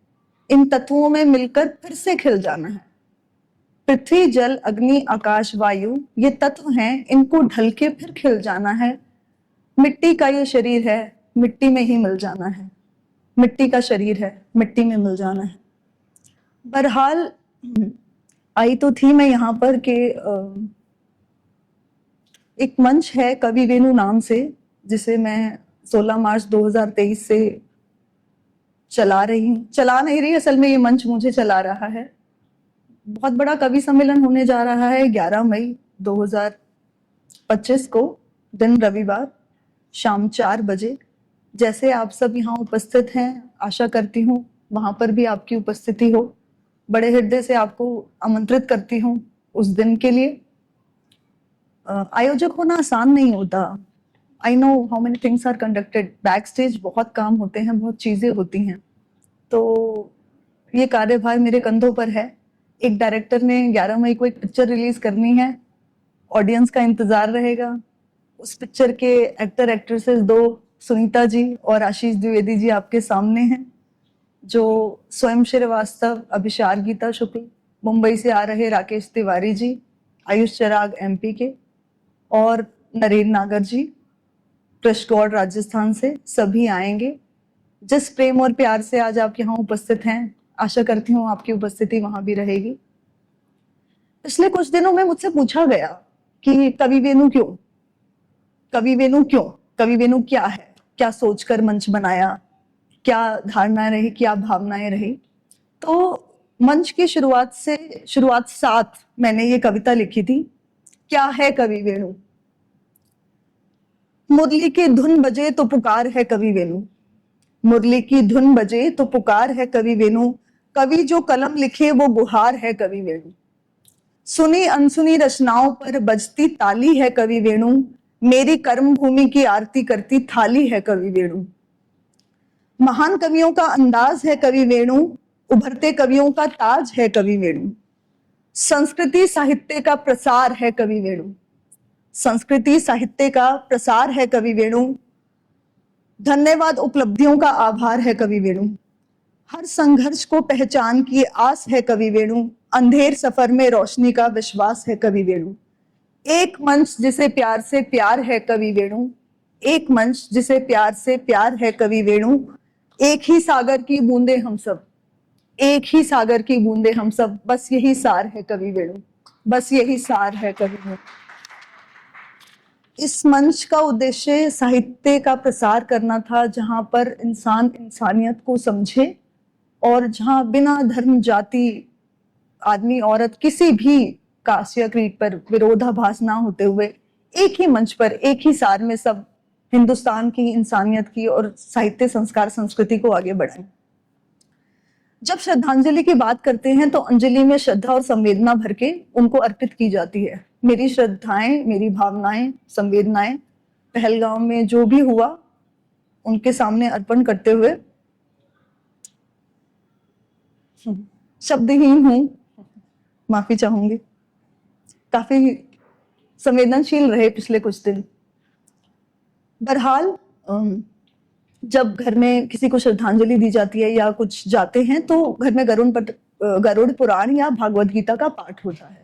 इन तत्वों में मिलकर फिर से खिल जाना है। पृथ्वी जल अग्नि आकाश वायु ये तत्व हैं, इनको ढल के फिर खिल जाना है। मिट्टी का ये शरीर है, मिट्टी में ही मिल जाना है। मिट्टी का शरीर है, मिट्टी में मिल जाना है। बहरहाल आई तो थी मैं यहाँ पर कि एक मंच है कवि वेणु नाम से, जिसे मैं 16 मार्च 2023 से चला नहीं रही, असल में ये मंच मुझे चला रहा है। बहुत बड़ा कवि सम्मेलन होने जा रहा है 11 मई 2025 को, दिन रविवार, शाम 4 बजे। जैसे आप सब यहाँ उपस्थित हैं, आशा करती हूँ वहां पर भी आपकी उपस्थिति हो। बड़े हृदय से आपको आमंत्रित करती हूँ उस दिन के लिए। आयोजक होना आसान नहीं होता। I know how many things are conducted backstage, बहुत काम होते हैं, बहुत चीजें होती हैं। तो ये कार्यभार मेरे कंधों पर है। एक डायरेक्टर ने 11 मई को एक पिक्चर रिलीज करनी है, ऑडियंस का इंतजार रहेगा। उस पिक्चर के एक्टर एक्ट्रेसेस 2, सुनीता जी और आशीष द्विवेदी जी आपके सामने हैं, जो स्वयं श्रीवास्तव, अभिषार गीता शुक्ल, मुंबई से आ रहे राकेश तिवारी जी, आयुष चराग MP के, और नरेन नागर जी कृष्णगौड़ राजस्थान से, सभी आएंगे। जिस प्रेम और प्यार से आज आप यहाँ उपस्थित हैं, आशा करती हूँ आपकी उपस्थिति वहां भी रहेगी। पिछले कुछ दिनों में मुझसे पूछा गया कि कवि वेणु क्यों, कवि वेणु क्यों, कवि वेणु क्या है, क्या सोचकर मंच बनाया, क्या धारणा रही, क्या भावनाएं रही। तो मंच की शुरुआत साथ मैंने ये कविता लिखी थी, क्या है कवि वेणु। मुरली की धुन बजे तो पुकार है कवि वेणु, मुरली की धुन बजे तो पुकार है कवि वेणु, कवि जो कलम लिखे वो गुहार है कवि वेणु। सुनी अनसुनी रचनाओं पर बजती ताली है कवि वेणु, मेरी कर्म भूमि की आरती करती थाली है कवि वेणु। महान कवियों का अंदाज है कवि वेणु, उभरते कवियों का ताज है कवि वेणु। संस्कृति साहित्य का प्रसार है कवि वेणु, संस्कृति साहित्य का प्रसार है कवि वेणु। धन्यवाद उपलब्धियों का आभार है कवि वेणु, हर संघर्ष को पहचान की आस है कवि वेणु। अंधेर सफर में रोशनी का विश्वास है कवि वेणु। एक मंच जिसे प्यार से प्यार है कवि वेणु, एक मंच जिसे प्यार से प्यार है कवि वेणु। एक ही सागर की बूंदे हम सब, एक ही सागर की बूंदे हम सब, बस यही सार है कवि वेणु, बस यही सार है कवि वेणु। इस मंच का उद्देश्य साहित्य का प्रसार करना था, जहां पर इंसान इंसानियत को समझे और जहां बिना धर्म जाति आदमी औरत किसी भी कास्ट या क्रीड पर विरोधाभास ना होते हुए एक ही मंच पर एक ही सार में सब हिंदुस्तान की इंसानियत की और साहित्य संस्कार संस्कृति को आगे बढ़ाएं। जब श्रद्धांजलि की बात करते हैं तो अंजलि में श्रद्धा और संवेदना भर के उनको अर्पित की जाती है। मेरी श्रद्धाएं, मेरी भावनाएं, संवेदनाएं पहलगाम में जो भी हुआ उनके सामने अर्पण करते हुए शब्दहीन हूं, माफी चाहूंगी। काफी संवेदनशील रहे पिछले कुछ दिन। बहरहाल जब घर में किसी को श्रद्धांजलि दी जाती है या कुछ जाते हैं तो घर में गरुड़ पुराण या भागवत गीता का पाठ होता है।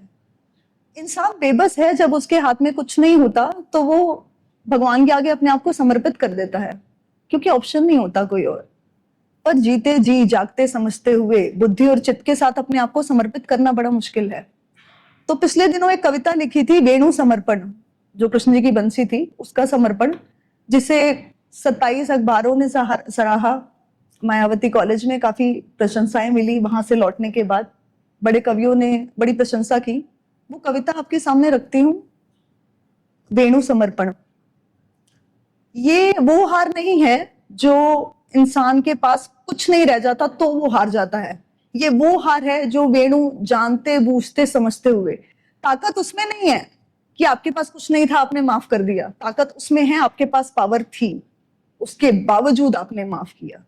इंसान बेबस है, जब उसके हाथ में कुछ नहीं होता तो वो भगवान के आगे अपने आप को समर्पित कर देता है, क्योंकि ऑप्शन नहीं होता कोई और। पर जीते जी जागते समझते हुए बुद्धि और चित्त के साथ अपने आप को समर्पित करना बड़ा मुश्किल है। तो पिछले दिनों एक कविता लिखी थी, वेणु समर्पण, जो कृष्ण जी की बंसी थी उसका समर्पण, जिसे 27 अखबारों ने सराहा। मायावती कॉलेज में काफी प्रशंसाएं मिली, वहां से लौटने के बाद बड़े कवियों ने बड़ी प्रशंसा की। वो कविता आपके सामने रखती हूँ, वेणु समर्पण। ये वो हार नहीं है जो इंसान के पास कुछ नहीं रह जाता तो वो हार जाता है। ये वो हार है जो वेणु जानते बूझते समझते हुए, ताकत उसमें नहीं है कि आपके पास कुछ नहीं था आपने माफ कर दिया, ताकत उसमें है आपके पास पावर थी, उसके बावजूद आपने माफ किया।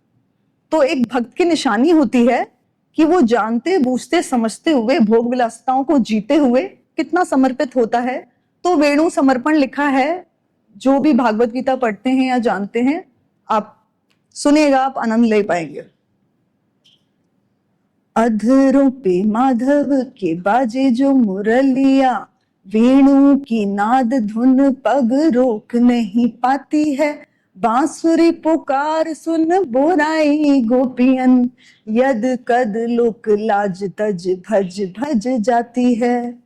तो एक भक्त की निशानी होती है कि वो जानते बूझते समझते हुए भोग विलासिताओं को जीते हुए कितना समर्पित होता है। तो वेणु समर्पण लिखा है, जो भी भागवत गीता पढ़ते हैं या जानते हैं आप सुनेगा, आप आनंद ले पाएंगे। अधरों पे माधव के बाजे जो मुरलिया, वेणु की नाद धुन पग रोक नहीं पाती है। बांसुरी पुकार सुन बोराई गोपियन, यद कद लोक लाज तज भज भज जाती है।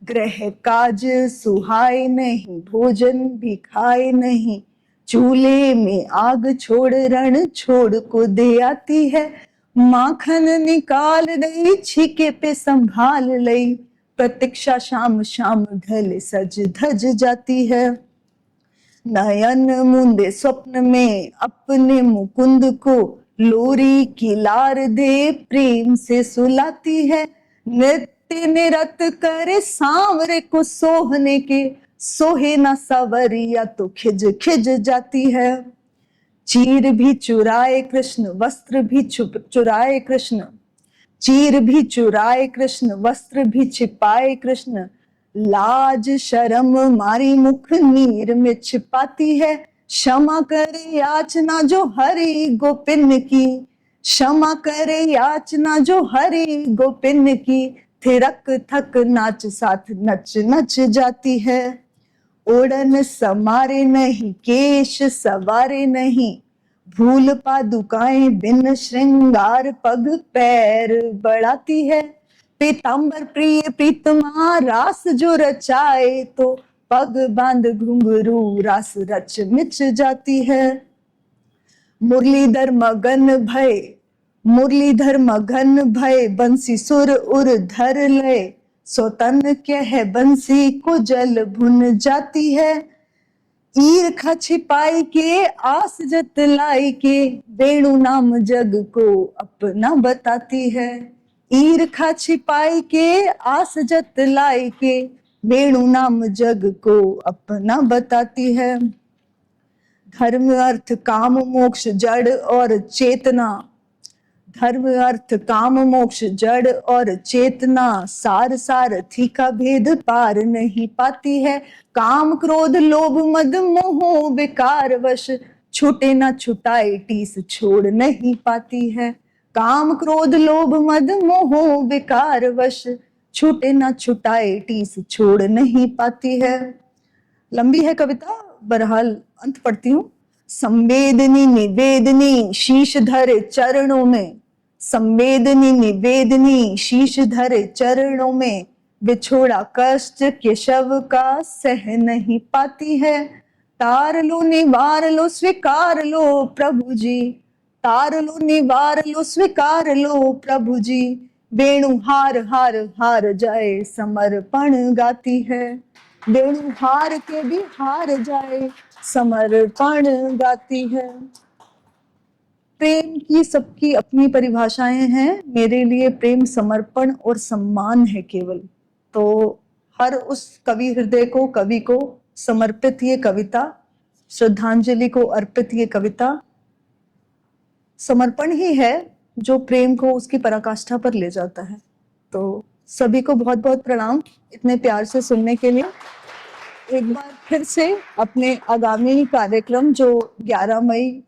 ग्रह काज सुहाए नहीं, भोजन भी खाए नहीं, चूल्हे में आग छोड़ रण छोड़ को दे आती है। माखन निकाल दई, छीके पे संभाल लई, प्रतीक्षा शाम शाम ढल सज धज जाती है। नयन मुंदे स्वप्न में अपने मुकुंद को, लोरी की लार दे प्रेम से सुलाती है। नृत्य निरत करे सांवरे को सोहने के, सोहे ना सवरिया तो खिज खिज जाती है। चीर भी चुराए कृष्ण वस्त्र भी चुराए कृष्ण, चीर भी चुराए कृष्ण वस्त्र भी छिपाए कृष्ण। लाज शर्म मारी मुख नीर में छिपाती है। क्षमा करे याचना जो हरि गोपिन की, क्षमा करे याचना जो हरि गोपिन की। थिरक थक नाच साथ नच नच जाती है। ओढ़न समारे नहीं, केश सवारे नहीं, भूल पादुकाएं बिन श्रृंगार पग पैर बढ़ाती है। पीतांबर प्रिय प्रीतमा रास जो रचाए, तो पग बांध घुंघरू रास रच मिच जाती है। मुरलीधर मगन भय, मुरलीधर मगन भय, बंसी सुर उर धर लय, सोतन कह बंसी को जल भुन जाती है। ईर्खा छिपाई के आस जतलाई के, वेणु नाम जग को अपना बताती है। ईर्खा छिपाई के आस जतलाई के वेणु नाम जग को अपना बताती है। धर्म अर्थ काम मोक्ष जड़ और चेतना, धर्म अर्थ काम मोक्ष जड़ और चेतना, सार सारथी का भेद पार नहीं पाती है। काम क्रोध लोभ मद मोह विकार वश, छूटे ना छुटाए टीस छोड़ नहीं पाती है। काम क्रोध लोभ मद मोह विकार वश, छूटे ना छुटाए टीस छोड़ नहीं पाती है। लंबी है कविता, बहरहाल अंत पढ़ती हूँ। संवेदनी निवेदनी शीश धरे चरणों में, संवेदनी निवेदनी शीश धरे चरणों में, बिछोड़ा कष्ट केशव का सह नहीं पाती है। तार लो निवार लो स्वीकार लो प्रभु जी, तार लो निवार लो स्वीकार लो प्रभु जी, वेणु हार हार हार जाए समर्पण गाती है। वेणु हार के भी हार जाए समर्पण गाती है। प्रेम की सबकी अपनी परिभाषाएं हैं, मेरे लिए प्रेम समर्पण और सम्मान है केवल। तो हर उस कवि हृदय को, कवि को समर्पित ये कविता, श्रद्धांजलि को अर्पित ये कविता समर्पण ही है जो प्रेम को उसकी पराकाष्ठा पर ले जाता है। तो सभी को बहुत बहुत प्रणाम इतने प्यार से सुनने के लिए। एक बार फिर से अपने आगामी कार्यक्रम जो 11 मई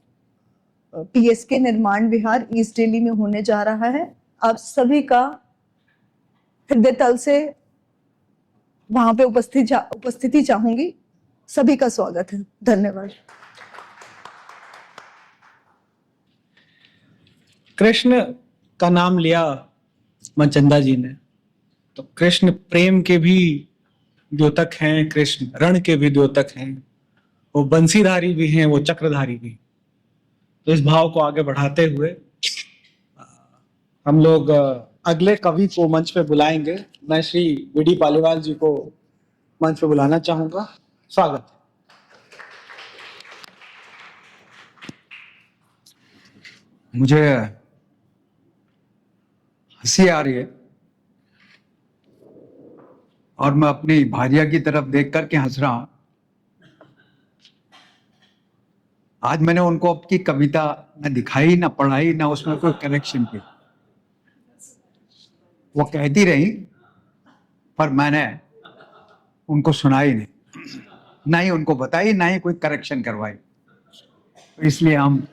पीएसके निर्माण विहार ईस्ट दिल्ली में होने जा रहा है, आप सभी का हृदय तल से वहां पे उपस्थिति चाहूंगी। सभी का स्वागत है। धन्यवाद। कृष्ण का नाम लिया मनचंदा जी ने, तो कृष्ण प्रेम के भी द्योतक हैं, कृष्ण रण के भी द्योतक हैं, वो बंसीधारी भी हैं, वो चक्रधारी भी। तो इस भाव को आगे बढ़ाते हुए हम लोग अगले कवि को मंच पे बुलाएंगे। मैं श्री वीडी पालीवाल जी को मंच पे बुलाना चाहूंगा। स्वागत। मुझे हंसी आ रही है और मैं अपनी भार्या की तरफ देख करके हंस रहा हूं। आज मैंने उनको आपकी कविता न दिखाई, न पढ़ाई, न उसमें कोई करेक्शन की। वो कहती रही पर मैंने उनको सुनाई नहीं, ना ही उनको बताई, ना ही कोई करेक्शन करवाई। इसलिए हम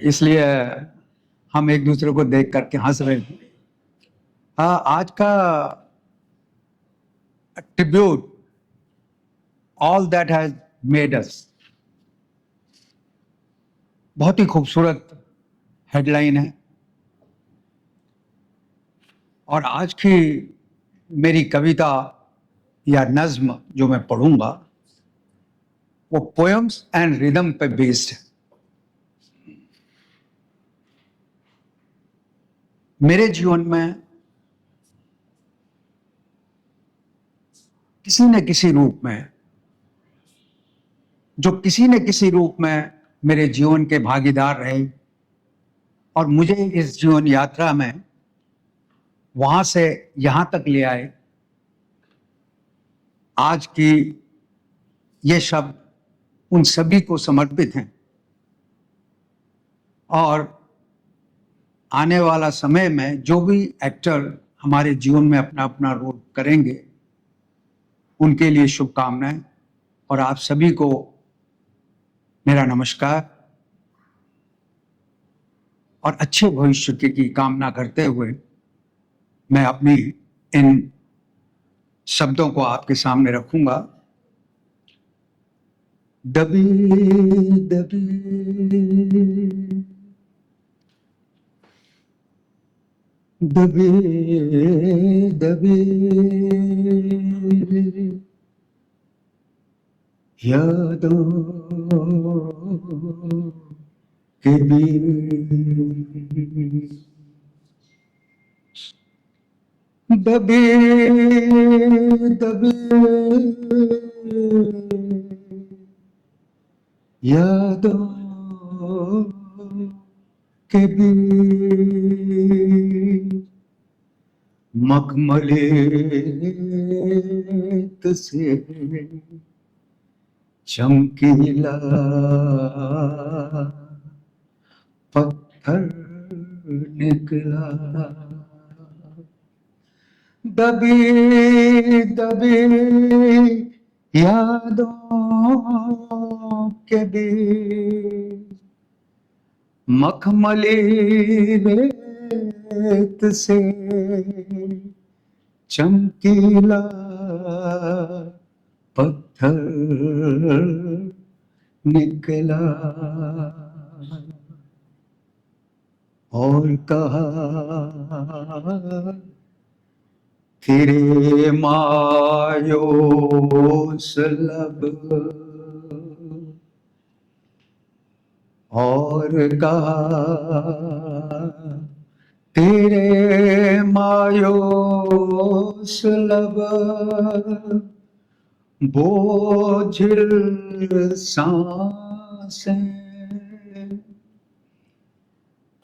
इसलिए हम एक दूसरे को देख करके हंस रहे थे। आज का tribute, all that has made us, बहुत ही खूबसूरत हेडलाइन है। और आज की मेरी कविता या नज्म जो मैं पढ़ूंगा वो पोएम्स एंड रिदम पे बेस्ड है। मेरे जीवन में किसी न किसी रूप में, जो किसी न किसी रूप में मेरे जीवन के भागीदार रहे और मुझे इस जीवन यात्रा में वहां से यहां तक ले आए, आज की ये शब्द उन सभी को समर्पित हैं। और आने वाला समय में जो भी एक्टर हमारे जीवन में अपना अपना रोल करेंगे, उनके लिए शुभकामनाएं। और आप सभी को मेरा नमस्कार और अच्छे भविष्य की कामना करते हुए मैं अपनी इन शब्दों को आपके सामने रखूंगा। दबे दबे दबे दबे यादों के बीच दबे दबे यादों के बीच मखमलेत से चमकीला पत्थर निकला। दबी दबी यादों के बीच मखमली रेत से चमकीला पत्थर निकला और कहा तेरे मायूस लब और कहा तेरे मायूस लब बोझिल सांसें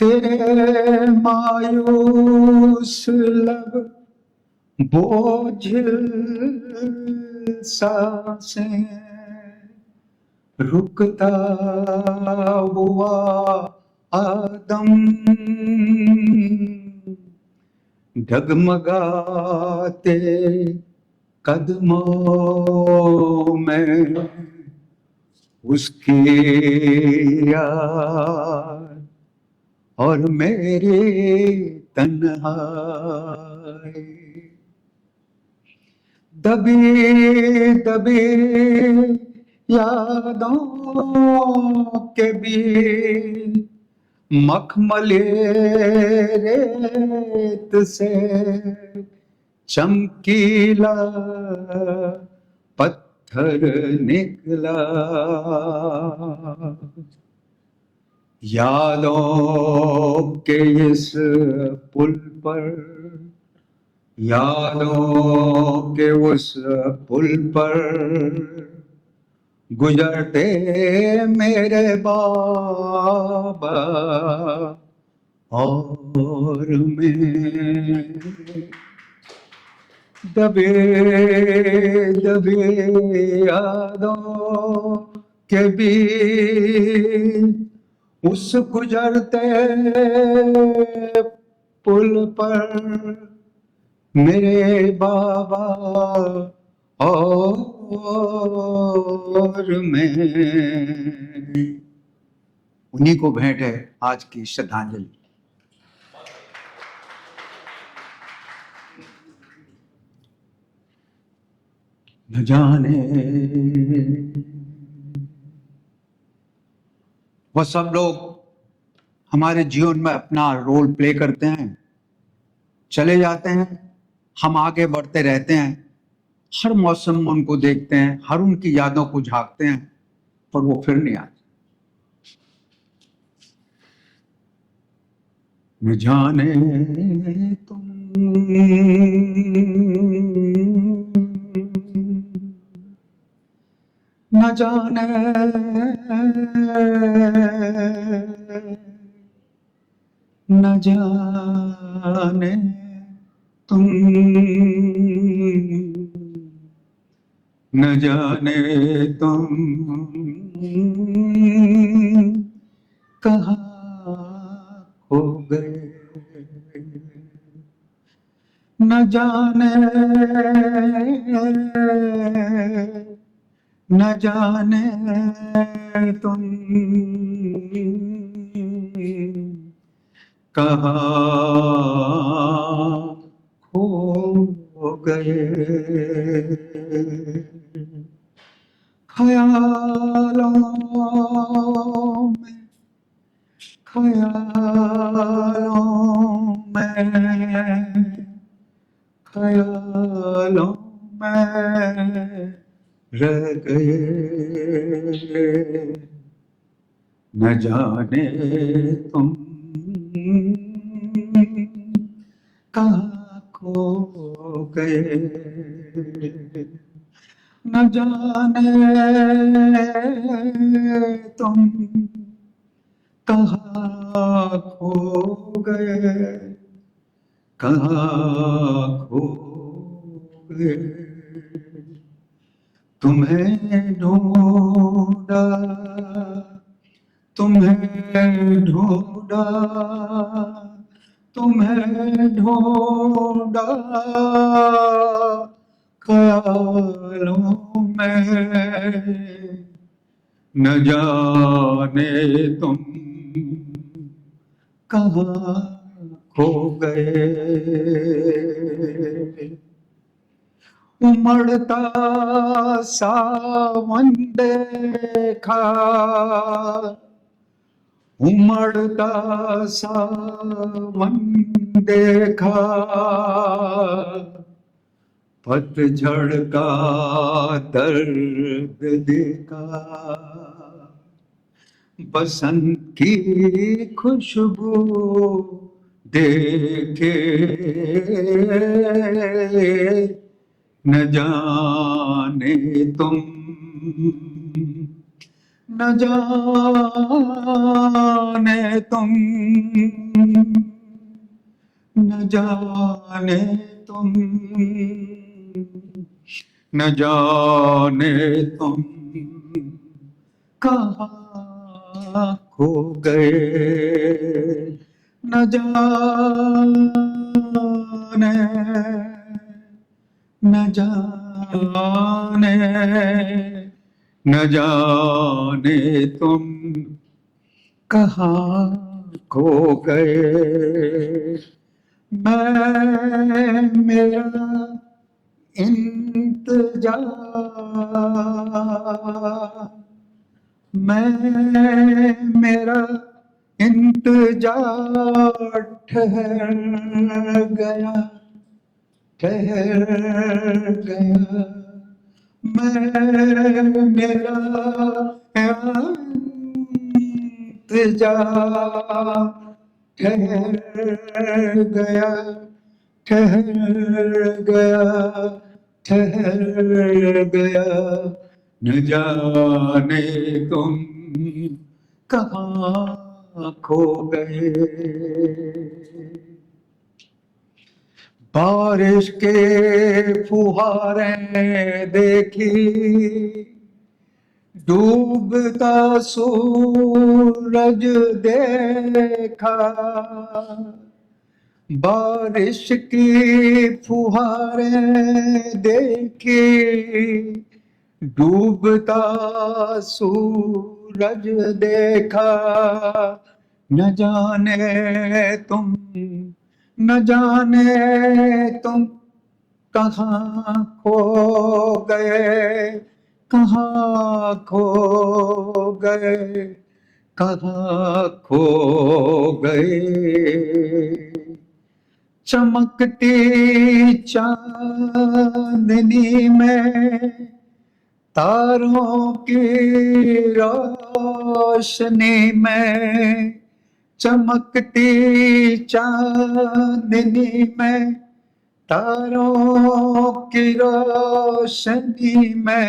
तेरे मायूस लब बोझिल सांसें रुकता हुआ आदम डगमगाते कदमों में उसकी याद और मेरी तन्हाई दबी दबी यादों के बीच मखमली रेत से चमकीला पत्थर निकला। यादों के इस पुल पर यादों के उस पुल पर गुजरते मेरे बाबा और मैं दबे दबे यादों के बीच उस गुजरते पुल पर मेरे बाबा और मैं उन्हीं को भेंट है आज की श्रद्धांजलि। न जाने वो सब लोग हमारे जीवन में अपना रोल प्ले करते हैं, चले जाते हैं, हम आगे बढ़ते रहते हैं, हर मौसम में उनको देखते हैं, हर उनकी यादों को झांकते हैं, पर वो फिर नहीं आते। न जाने तुम न जाने न जाने तुम न जाने तुम कहाँ खो गए। न जाने तुम कहाँ खो गए। ख्यालों में ख्यालों में रह गए। न जाने तुम कहाँ खो गए। न जाने तुम कहाँ खो गए, कहाँ खो गए, तुम्हें ढूंढा, तुम्हें ढूंढा, तुम्हें ढूंढा, ख्यालों में, न जाने तुम कहाँ खो गए। उमड़ता सावन देखा, उमड़ता सावन देखा, पतझड़ का दर्द देखा, बसंत की खुशबू देखे, न जाने तुम, न जाने तुम, न जाने तुम, न जाने तुम कहाँ खो गए, न जाने, न जाने, न जाने तुम कहाँ खो गए। मैं मेरा इंतजार, मैं मेरा इंतजार ठहर गया, ठहर गया, मैं मेरा इंतजार ठहर गया, ठहर गया, ठहर गया, न जाने तुम कहाँ खो गए। बारिश के फुहारे देखी, डूबता सूरज देखा, बारिश की फुहारे देखी, डूबता सूरज देखा, न जाने तुम, न जाने तुम कहाँ खो गए, कहाँ खो गए, कहाँ खो गए। चमकती चांदनी में, तारों की रोशनी में, चमकती चांदनी में, तारों की रोशनी में,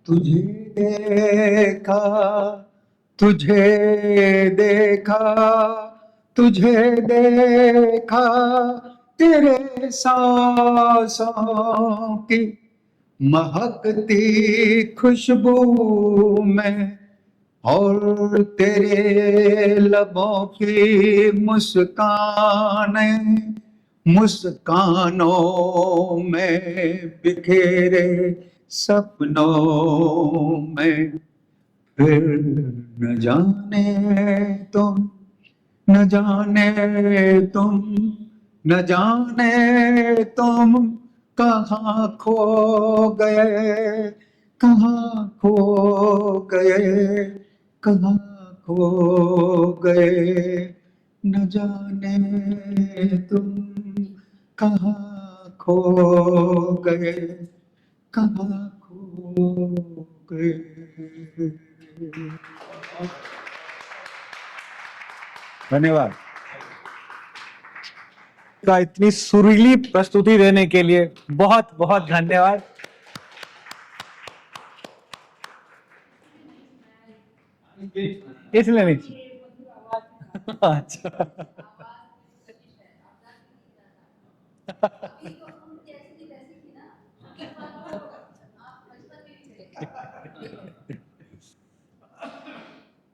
तुझे देखा, तुझे देखा, तुझे देखा, तेरे सांसों की महकती खुशबू में, और तेरे लबों की मुस्कान, मुस्कानों में बिखेरे सपनों में, फिर न जाने तुम, न जाने तुम, न जाने तुम कहाँ खो गए, कहाँ खो गए, कहाँ खो गए, न जाने तुम कहाँ खो गए, कहाँ खो गए। धन्यवाद का इतनी सुरीली प्रस्तुति देने के लिए बहुत बहुत धन्यवाद। इसलिए नहीं अच्छा।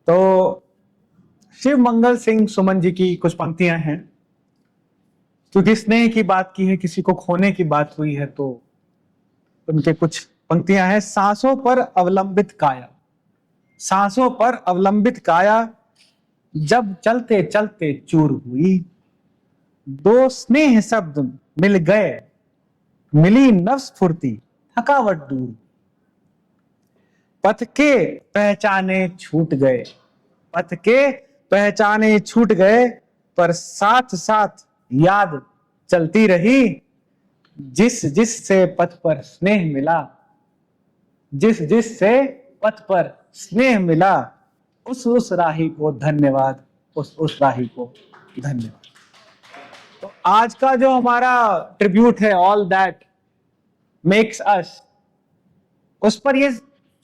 तो शिव मंगल सिंह सुमन जी की कुछ पंक्तियां हैं, क्योंकि स्नेह की बात की है, किसी को खोने की बात हुई है, तो उनके कुछ पंक्तियां हैं। सांसों पर अवलंबित काया, सांसों पर अवलंबित काया, जब चलते चलते चूर हुई, दो स्नेह शब्द मिल गए, मिली नफ्स फुर्ती, थकावट दूर, पथ के पहचाने छूट गए, पथ के पहचाने छूट गए, पर साथ साथ याद चलती रही, जिस जिस से पथ पर स्नेह मिला, जिस जिस से पथ पर स्नेह मिला, उस राही को धन्यवाद, उस राही को धन्यवाद। तो आज का जो हमारा ट्रिब्यूट है, ऑल दैट मेक्स अस, उस पर ये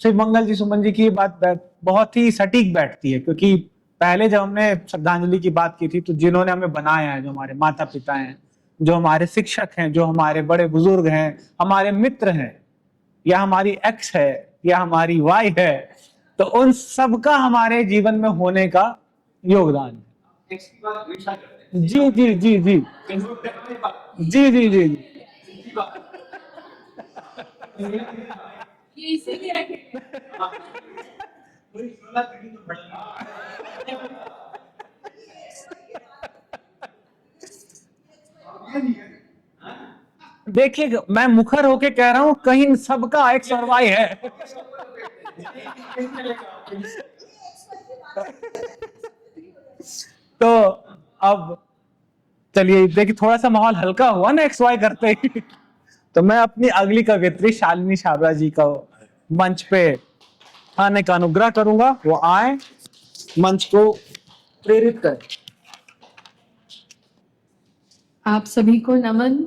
शिव मंगल जी सुमन जी की बात बहुत ही सटीक बैठती है, क्योंकि पहले जब हमने श्रद्धांजलि की बात की थी, तो जिन्होंने हमें बनाया है, जो हमारे माता पिता हैं, जो हमारे शिक्षक हैं, जो हमारे बड़े बुजुर्ग हैं, हमारे मित्र हैं, या हमारी एक्स है, या हमारी वाई है, तो उन सबका हमारे जीवन में होने का योगदान है। जी जी जी जी जी जी जी जी। देखिए, मैं मुखर होके कह रहा हूं, कहीं सबका एक्स और वाई है। तो अब चलिए, देखिए थोड़ा सा माहौल हल्का हुआ ना एक्स वाई करते ही, तो मैं अपनी अगली कवियत्री शालिनी छाबड़ा जी का मंच पे आने का अनुग्रह करूंगा। वो आए, मंच को प्रेरित करें। आप सभी को नमन,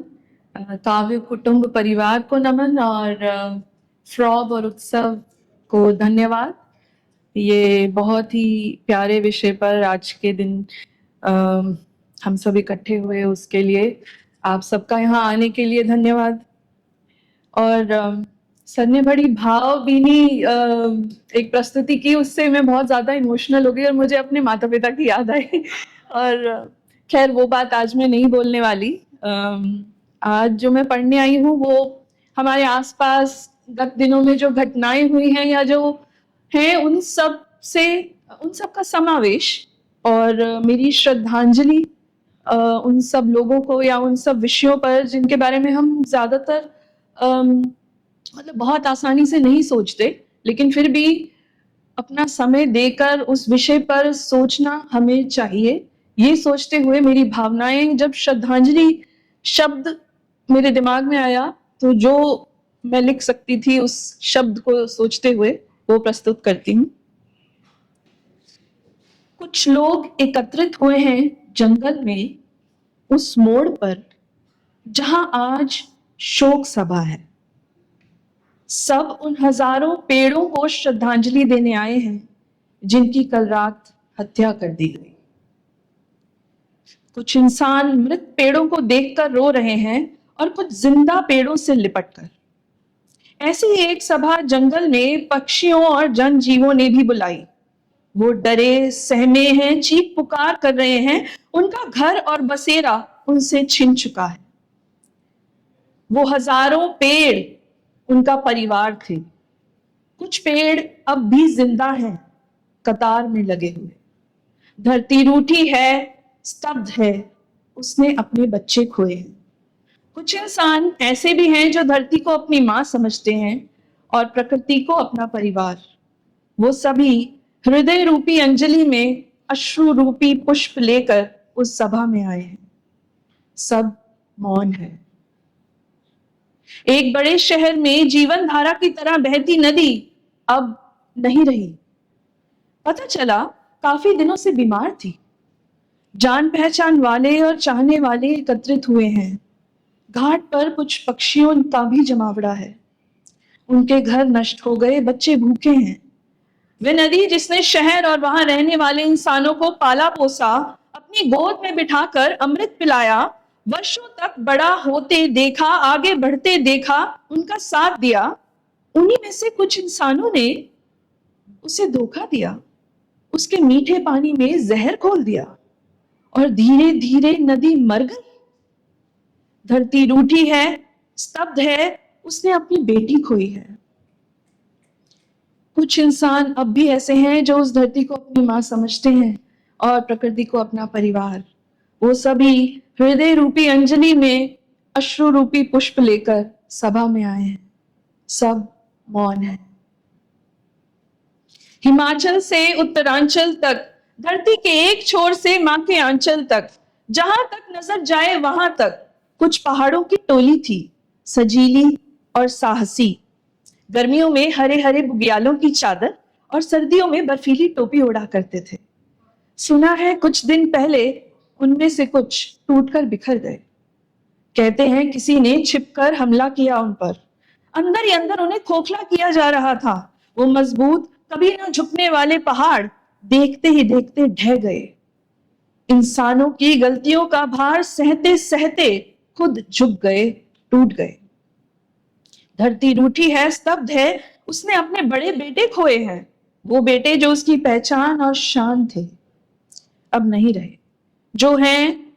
काव्य कुटुंब परिवार को नमन, और फ्रॉब और उत्सव को धन्यवाद। ये बहुत ही प्यारे विषय पर आज के दिन हम सब इकट्ठे हुए, उसके लिए आप सबका यहाँ आने के लिए धन्यवाद। और सर ने बड़ी भावभीनी एक प्रस्तुति की, उससे मैं बहुत ज़्यादा इमोशनल हो गई और मुझे अपने माता पिता की याद आई। और खैर वो बात आज मैं नहीं बोलने वाली। आज जो मैं पढ़ने आई हूँ वो हमारे आसपास गत दिनों में जो घटनाएं हुई हैं या जो हैं उन सब का समावेश, और मेरी श्रद्धांजलि उन सब लोगों को या उन सब विषयों पर जिनके बारे में हम ज़्यादातर मतलब बहुत आसानी से नहीं सोचते, लेकिन फिर भी अपना समय देकर उस विषय पर सोचना हमें चाहिए। ये सोचते हुए मेरी भावनाएं, जब श्रद्धांजलि शब्द मेरे दिमाग में आया, तो जो मैं लिख सकती थी उस शब्द को सोचते हुए वो प्रस्तुत करती हूँ। कुछ लोग एकत्रित हुए हैं जंगल में, उस मोड़ पर जहां आज शोक सभा है। सब उन हजारों पेड़ों को श्रद्धांजलि देने आए हैं जिनकी कल रात हत्या कर दी गई। कुछ इंसान मृत पेड़ों को देखकर रो रहे हैं और कुछ जिंदा पेड़ों से लिपटकर। ऐसी एक सभा जंगल में पक्षियों और जनजीवों ने भी बुलाई। वो डरे सहमे हैं, चीख पुकार कर रहे हैं, उनका घर और बसेरा उनसे छिन चुका है। वो हजारों पेड़ उनका परिवार थे। कुछ पेड़ अब भी जिंदा हैं, कतार में लगे हुए। धरती रूठी है, स्तब्ध है, उसने अपने बच्चे खोए हैं। कुछ इंसान ऐसे भी हैं जो धरती को अपनी मां समझते हैं और प्रकृति को अपना परिवार। वो सभी हृदय रूपी अंजलि में अश्रु रूपी पुष्प लेकर उस सभा में आए हैं। सब मौन है। एक बड़े शहर में जीवन धारा की तरह बहती नदी अब नहीं रही। पता चला काफी दिनों से बीमार थी। जान पहचान वाले और चाहने वाले एकत्रित हुए हैं। घाट पर कुछ पक्षियों का भी जमावड़ा है। उनके घर नष्ट हो गए, बच्चे भूखे हैं। वह नदी जिसने शहर और वहां रहने वाले इंसानों को पाला पोसा, अपनी गोद में बिठाकर अमृत पिलाया, वर्षों तक बड़ा होते देखा, आगे बढ़ते देखा, उनका साथ दिया, उन्हीं में से कुछ इंसानों ने उसे धोखा दिया, उसके मीठे पानी में जहर घोल दिया और धीरे धीरे नदी मर गई। धरती रूठी है, स्तब्ध है, उसने अपनी बेटी खोई है। कुछ इंसान अब भी ऐसे हैं जो उस धरती को अपनी मां समझते हैं और प्रकृति को अपना परिवार। वो सभी हृदय रूपी अंजलि में अश्रु रूपी पुष्प लेकर सभा में आए हैं। सब मौन है। हिमाचल से उत्तरांचल तक, धरती के एक छोर से मां के आंचल तक, जहां तक नजर जाए वहां तक कुछ पहाड़ों की टोली थी, सजीली और साहसी। गर्मियों में हरे हरे बुग्यालों की चादर और सर्दियों में बर्फीली टोपी ओढ़ा करते थे। सुना है कुछ दिन पहले उनमें से कुछ टूटकर बिखर गए। कहते हैं किसी ने छिपकर हमला किया उन पर। अंदर ही अंदर उन्हें खोखला किया जा रहा था। वो मजबूत, कभी न झुकने वाले पहाड़ देखते ही देखते ढह गए। इंसानों की गलतियों का भार सहते सहते खुद झुक गए, टूट गए। धरती रूठी है, स्तब्ध है, उसने अपने बड़े बेटे खोए हैं। वो बेटे जो उसकी पहचान और शान थे, अब नहीं रहे। जो हैं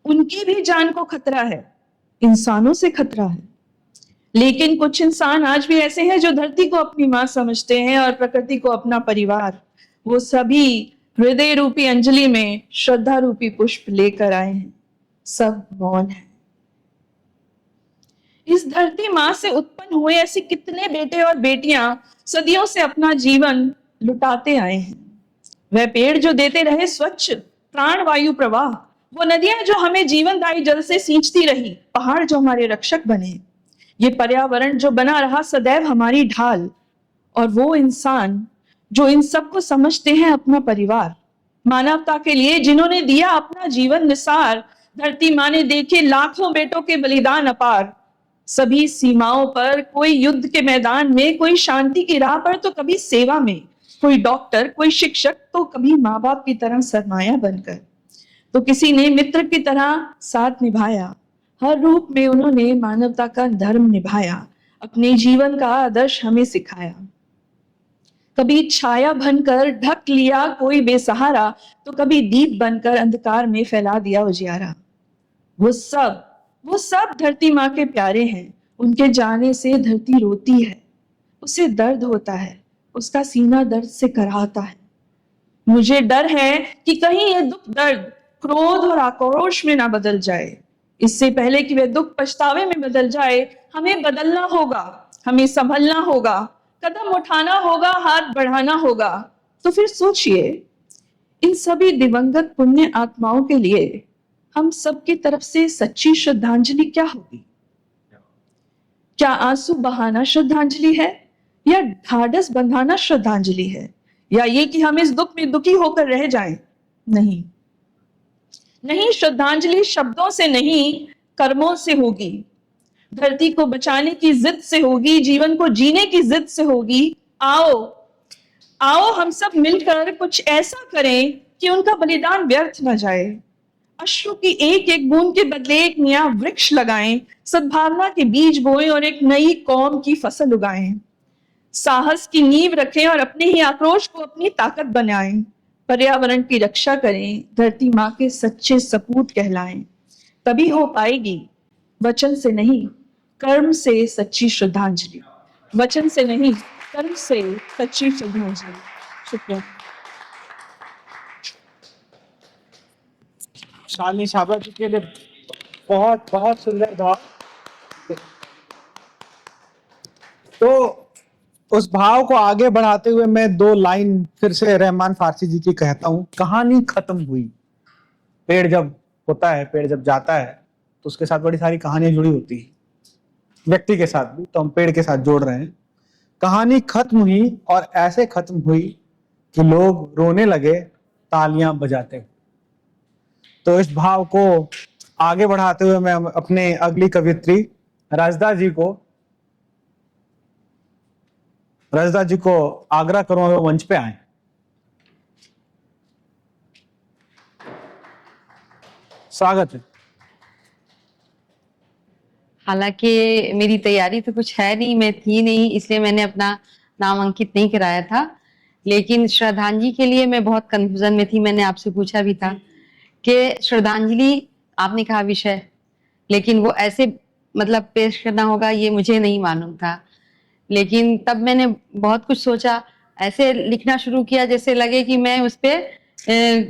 उनकी भी जान को खतरा है, इंसानों से खतरा है। लेकिन कुछ इंसान आज भी ऐसे हैं जो धरती को अपनी मां समझते हैं और प्रकृति को अपना परिवार। वो सभी हृदय रूपी अंजलि में श्रद्धा रूपी पुष्प लेकर आए हैं। सब मौन है। इस धरती मां से उत्पन्न हुए ऐसे कितने बेटे और बेटियां सदियों से अपना जीवन लुटाते आए हैं। वह पेड़ जो देते रहे स्वच्छ प्राण वायु प्रवाह, वो नदियां जो हमें जीवनदायी जल से सींचती रही, पहाड़ जो हमारे रक्षक बने, ये पर्यावरण जो बना रहा सदैव हमारी ढाल, और वो इंसान जो इन सबको समझते हैं अपना परिवार। मानवता के लिए जिन्होंने दिया अपना जीवन निसार, धरती मां ने देखे लाखों बेटों के बलिदान अपार। सभी सीमाओं पर, कोई युद्ध के मैदान में, कोई शांति की राह पर, तो कभी सेवा में, कोई डॉक्टर, कोई शिक्षक, तो कभी माँ बाप की तरह सरमाया बनकर, तो किसी ने मित्र की तरह साथ निभाया। हर रूप में उन्होंने मानवता का धर्म निभाया, अपने जीवन का आदर्श हमें सिखाया। कभी छाया बनकर ढक लिया कोई बेसहारा, तो कभी दीप बनकर अंधकार में फैला दिया उजियारा। वो सब धरती माँ के प्यारे हैं। उनके जाने से धरती रोती है, उसे दर्द होता है, उसका सीना दर्द से कराहता है। मुझे डर है कि कहीं ये दुख दर्द क्रोध और आक्रोश में ना बदल जाए। इससे पहले कि वह दुख पछतावे में बदल जाए, हमें बदलना होगा, हमें संभलना होगा, कदम उठाना होगा, हाथ बढ़ाना होगा। तो फिर सोचिए, इन सभी दिवंगत पुण्य आत्माओं के लिए हम सबकी तरफ से सच्ची श्रद्धांजलि क्या होगी? क्या आंसू बहाना श्रद्धांजलि है, या ढाढ़स बंधाना श्रद्धांजलि है, या ये कि हम इस दुख में दुखी होकर रह जाएं? नहीं, श्रद्धांजलि शब्दों से नहीं, कर्मों से होगी। धरती को बचाने की जिद से होगी, जीवन को जीने की जिद से होगी। आओ हम सब मिलकर कुछ ऐसा करें कि उनका बलिदान व्यर्थ न जाए। अश्रु की एक एक बूंद के बदले एक नया वृक्ष लगाएं, सद्भावना के बीज बोएं और एक नई कौम की फसल उगाएं। साहस की नींव रखें और अपने ही आक्रोश को अपनी ताकत बनाएं। पर्यावरण की रक्षा करें, धरती माँ के सच्चे सपूत कहलाएं। तभी हो पाएगी वचन से नहीं, कर्म से सच्ची श्रद्धांजलि। वचन से नहीं, कर्म से सच्ची श्रद्धांजलि। शुक्रिया। शालिनी छाबड़ा जी के लिए बहुत बहुत सुंदर भाव। तो उस भाव को आगे बढ़ाते हुए मैं दो लाइन फिर से रहमान फारसी जी की कहता हूं। कहानी खत्म हुई। पेड़ जब होता है, पेड़ जब जाता है, तो उसके साथ बड़ी सारी कहानियां जुड़ी होती है, व्यक्ति के साथ भी। तो हम पेड़ के साथ जोड़ रहे हैं। कहानी खत्म हुई, और ऐसे खत्म हुई कि लोग रोने लगे तालियां बजाते हुए। तो इस भाव को आगे बढ़ाते हुए मैं अपने अगली कवियत्री राजदा जी को रजदा जी को आग्रह करूं वो मंच पे आए। स्वागत है। हालांकि मेरी तैयारी तो कुछ है नहीं, मैं थी नहीं, इसलिए मैंने अपना नाम अंकित नहीं कराया था। लेकिन श्रद्धांजलि के लिए मैं बहुत कंफ्यूजन में थी। मैंने आपसे पूछा भी था कि श्रद्धांजलि आपने कहा विषय, लेकिन वो ऐसे मतलब पेश करना होगा ये मुझे नहीं मालूम था। लेकिन तब मैंने बहुत कुछ सोचा, ऐसे लिखना शुरू किया जैसे लगे कि मैं उस पे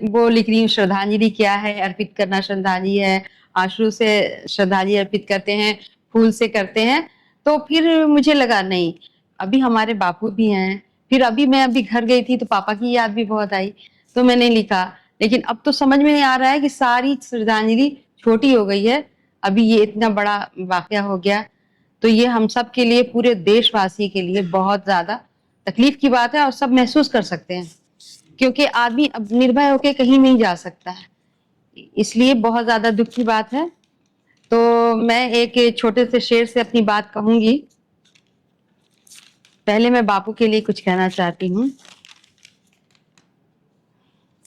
वो लिख रही हूँ, श्रद्धांजलि क्या है, अर्पित करना श्रद्धांजलि है, आंसू से श्रद्धांजलि अर्पित करते हैं, फूल से करते हैं। तो फिर मुझे लगा नहीं, अभी हमारे बापू भी हैं। फिर मैं अभी घर गई थी तो पापा की याद भी बहुत आई, तो मैंने लिखा। लेकिन अब तो समझ में नहीं आ रहा है कि सारी श्रद्धांजलि छोटी हो गई है, अभी ये इतना बड़ा वाकया हो गया। तो ये हम सब के लिए, पूरे देशवासी के लिए बहुत ज्यादा तकलीफ की बात है, और सब महसूस कर सकते हैं, क्योंकि आदमी अब निर्भय होकर कहीं नहीं जा सकता है, इसलिए बहुत ज्यादा दुख की बात है। तो मैं एक छोटे से शेर से अपनी बात कहूंगी। पहले मैं बापू के लिए कुछ कहना चाहती हूँ।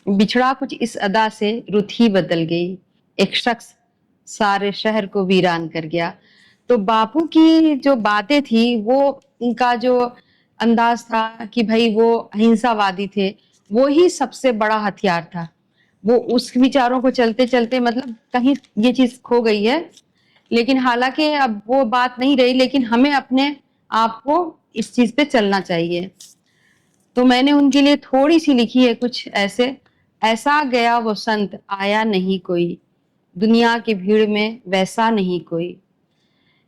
बिछड़ा कुछ इस अदा से रुत ही बदल गई, एक शख्स सारे शहर को वीरान कर गया। तो बापू की जो बातें थी, वो उनका जो अंदाज था कि भाई वो अहिंसावादी थे, वो ही सबसे बड़ा हथियार था। वो उस विचारों को चलते चलते मतलब कहीं ये चीज खो गई है। लेकिन हालांकि अब वो बात नहीं रही, लेकिन हमें अपने आप को इस चीज पे चलना चाहिए। तो मैंने उनके लिए थोड़ी सी लिखी है कुछ ऐसे। ऐसा गया वो संत आया नहीं कोई, दुनिया की भीड़ में वैसा नहीं कोई।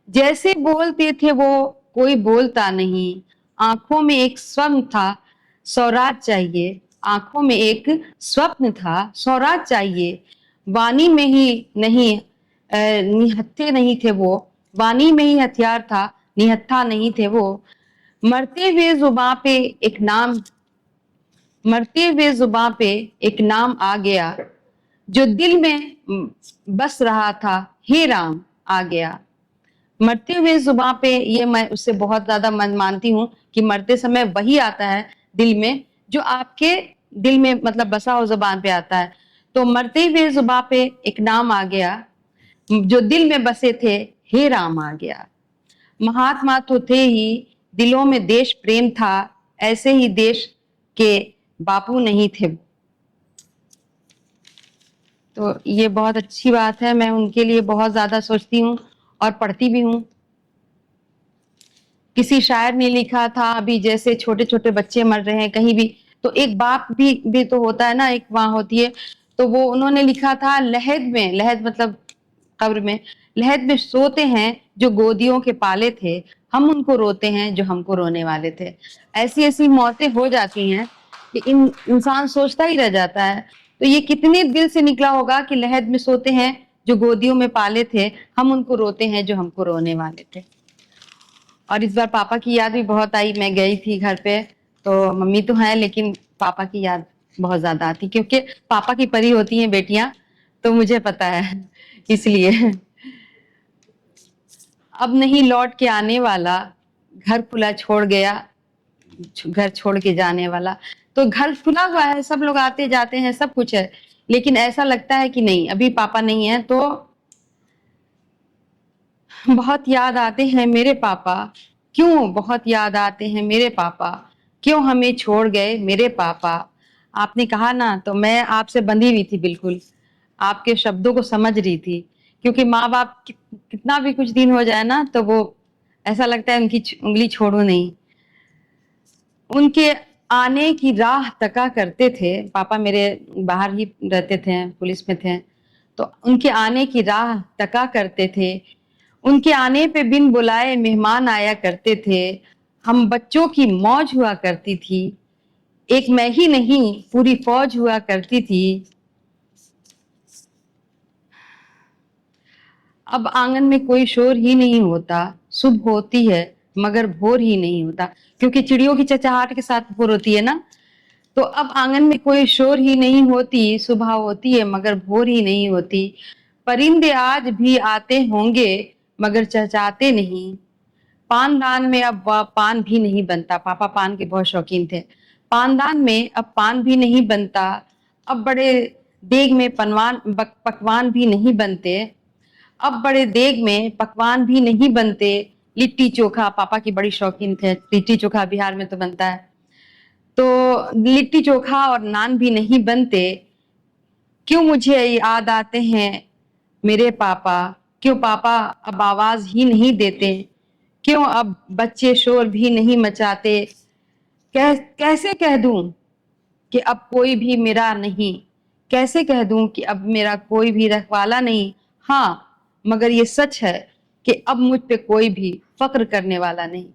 जैसे बोलते थे वो कोई बोलता नहीं, आंखों में एक स्वप्न था स्वराज चाहिए, आंखों में एक स्वप्न था स्वराज चाहिए। वाणी में ही नहीं निहत्थे नहीं थे वो, वाणी में ही हथियार था, निहत्था नहीं थे वो। मरते हुए जुबां पे एक नाम, मरते हुए जुबां पे एक नाम आ गया, जो दिल में बस रहा था, हे राम आ गया। मरते हुए जुबां पे, ये मैं उससे बहुत ज्यादा मानती हूँ कि मरते समय वही आता है दिल में जो आपके दिल में मतलब बसा हो, जुबान पे आता है। तो मरते हुए जुबां पे एक नाम आ गया, जो दिल में बसे थे, हे राम आ गया। महात्मा तो थे ही, दिलों में देश प्रेम था, ऐसे ही देश के बापू नहीं थे। तो ये बहुत अच्छी बात है, मैं उनके लिए बहुत ज्यादा सोचती हूँ और पढ़ती भी हूँ। किसी शायर ने लिखा था, अभी जैसे छोटे छोटे बच्चे मर रहे हैं कहीं भी, तो एक बाप भी तो होता है ना, एक माँ होती है। तो वो उन्होंने लिखा था, लहद में, लहद मतलब कब्र में, लहद में सोते हैं जो गोदियों के पाले थे, हम उनको रोते हैं जो हमको रोने वाले थे। ऐसी ऐसी मौतें हो जाती हैं कि इंसान सोचता ही रह जाता है। तो ये कितने दिल से निकला होगा कि लहद में सोते हैं जो गोदियों में पाले थे, हम उनको रोते हैं जो हमको रोने वाले थे। और इस बार पापा की याद भी बहुत आई। मैं गई थी घर पे, तो मम्मी तो है लेकिन पापा की याद बहुत ज्यादा आती, क्योंकि पापा की परी होती हैं बेटियां, तो मुझे पता है इसलिए। अब नहीं लौट के आने वाला, घर खुला छोड़ गया, घर छोड़ के जाने वाला। तो घर खुला हुआ है, सब लोग आते जाते हैं, सब कुछ है, लेकिन ऐसा लगता है कि नहीं, अभी पापा नहीं है। तो बहुत याद आते हैं मेरे पापा, क्यों बहुत याद आते हैं मेरे पापा, क्यों हमें छोड़ गए मेरे पापा। आपने कहा ना, तो मैं आपसे बंधी हुई थी, बिल्कुल आपके शब्दों को समझ रही थी। क्योंकि माँ बाप कितना भी कुछ दिन हो जाए ना, तो वो ऐसा लगता है उनकी उंगली छोड़ो नहीं। उनके आने की राह तका करते थे। पापा मेरे बाहर ही रहते थे, पुलिस में थे, तो उनके आने की राह तका करते थे। उनके आने पे बिन बुलाए मेहमान आया करते थे। हम बच्चों की मौज हुआ करती थी, एक मैं ही नहीं पूरी फौज हुआ करती थी। अब आंगन में कोई शोर ही नहीं होता, सुबह होती है मगर भोर ही नहीं होता, क्योंकि चिड़ियों की चहचहाट के साथ भोर होती है ना। तो अब आंगन में कोई शोर ही नहीं होती, सुबह होती है मगर भोर ही नहीं होती। परिंदे आज भी आते होंगे मगर चहचहाते नहीं, पानदान में अब पान भी नहीं बनता। पापा पान के बहुत शौकीन थे। पानदान में अब पान भी नहीं बनता। अब बड़े देग में पकवान भी नहीं बनते। अब बड़े देग में पकवान भी नहीं बनते। लिट्टी चोखा, पापा की बड़ी शौकीन थे। लिट्टी चोखा बिहार में तो बनता है, तो लिट्टी चोखा और नान भी नहीं बनते। क्यों मुझे याद आते हैं मेरे पापा? क्यों पापा अब आवाज ही नहीं देते? क्यों अब बच्चे शोर भी नहीं मचाते? कैसे कह दूं कि अब कोई भी मेरा नहीं? कैसे कह दूं कि अब मेरा कोई भी रखवाला नहीं? हाँ, मगर ये सच है कि अब मुझ पे कोई भी फक्र करने वाला नहीं।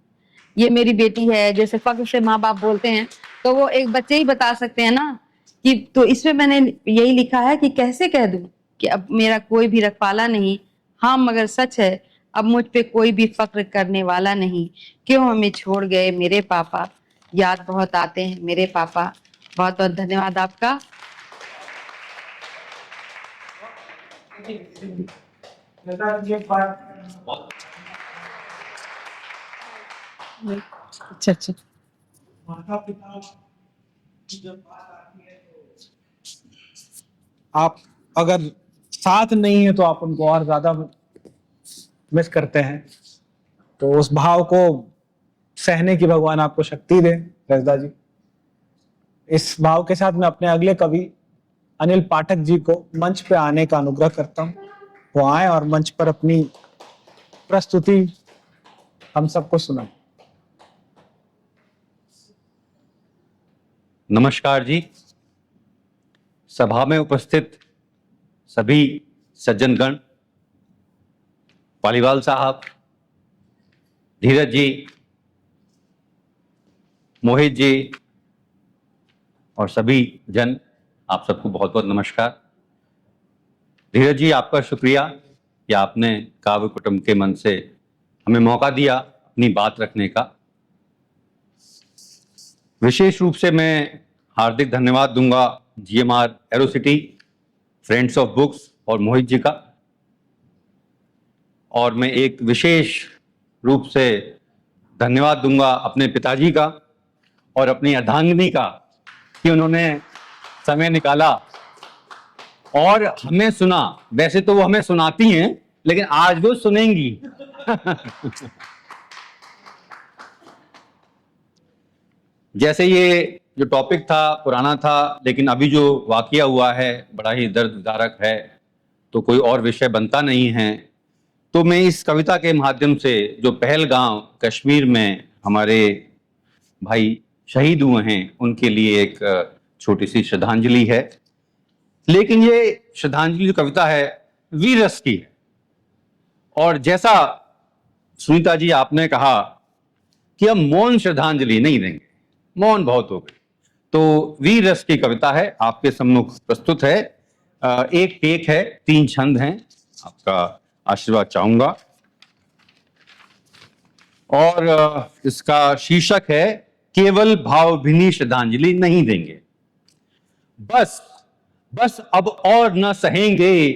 ये मेरी बेटी है। जैसे फक्र से माँ बाप बोलते हैं, तो वो एक बच्चे ही बता सकते हैं ना कि, तो इसमें मैंने यही लिखा है कि कैसे कह दूं कि अब मेरा कोई भी रखवाला नहीं। हाँ, मगर सच है, अब मुझ पे कोई भी फक्र करने वाला नहीं। क्यों हमें छोड़ गए मेरे पापा? याद बहुत आते हैं मेरे पापा। बहुत बहुत धन्यवाद आपका। अच्छा अच्छा। आप अगर साथ नहीं है तो आप उनको और ज्यादा मिस करते हैं। तो उस भाव को सहने की भगवान आपको शक्ति दे रजदा जी। इस भाव के साथ मैं अपने अगले कवि अनिल पाठक जी को मंच पे आने का अनुग्रह करता हूँ। वो आए और मंच पर अपनी प्रस्तुति हम सबको सुनाएं। नमस्कार जी। सभा में उपस्थित सभी सज्जनगण, पालीवाल साहब, धीरज जी, मोहित जी और सभी जन, आप सबको बहुत बहुत नमस्कार। धीरज जी, आपका शुक्रिया कि आपने काव्य कुटुंब के मन से हमें मौका दिया अपनी बात रखने का। विशेष रूप से मैं हार्दिक धन्यवाद दूंगा GMR Aerocity, friends of books और मोहित जी का। और मैं एक विशेष रूप से धन्यवाद दूंगा अपने पिताजी का और अपनी अर्धांगिनी का कि उन्होंने समय निकाला और हमें सुना। वैसे तो वो हमें सुनाती हैं, लेकिन आज वो सुनेंगी। जैसे ये जो टॉपिक था पुराना था, लेकिन अभी जो वाकया हुआ है बड़ा ही दर्ददारक है, तो कोई और विषय बनता नहीं है। तो मैं इस कविता के माध्यम से, जो पहलगाम कश्मीर में हमारे भाई शहीद हुए हैं, उनके लिए एक छोटी सी श्रद्धांजलि है। लेकिन ये श्रद्धांजलि जो कविता है वीर रस की है। और जैसा सुनीता जी आपने कहा कि हम मौन श्रद्धांजलि नहीं देंगे, मौन बहुत हो गई, तो वीर रस की कविता है, आपके सम्मुख प्रस्तुत है। एक टेक है, 3 छंद हैं, आपका आशीर्वाद चाहूंगा। और इसका शीर्षक है केवल भावभीनी श्रद्धांजलि नहीं देंगे। बस अब और न सहेंगे,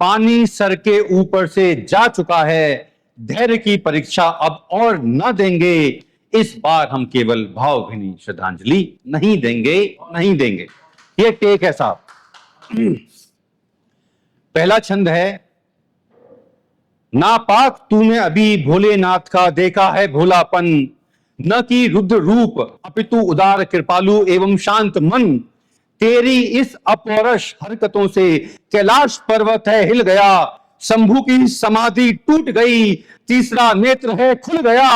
पानी सर के ऊपर से जा चुका है, धैर्य की परीक्षा अब और न देंगे, इस बार हम केवल भावभीनी श्रद्धांजलि नहीं देंगे। ये टेक है साहब। पहला छंद है, नापाक तूने अभी भोलेनाथ का देखा है भोलापन, न कि रुद्र रूप अपितु उदार कृपालु एवं शांत मन, तेरी इस अपौरुष हरकतों से कैलाश पर्वत है हिल गया, शंभु की समाधि टूट गई, तीसरा नेत्र है खुल गया,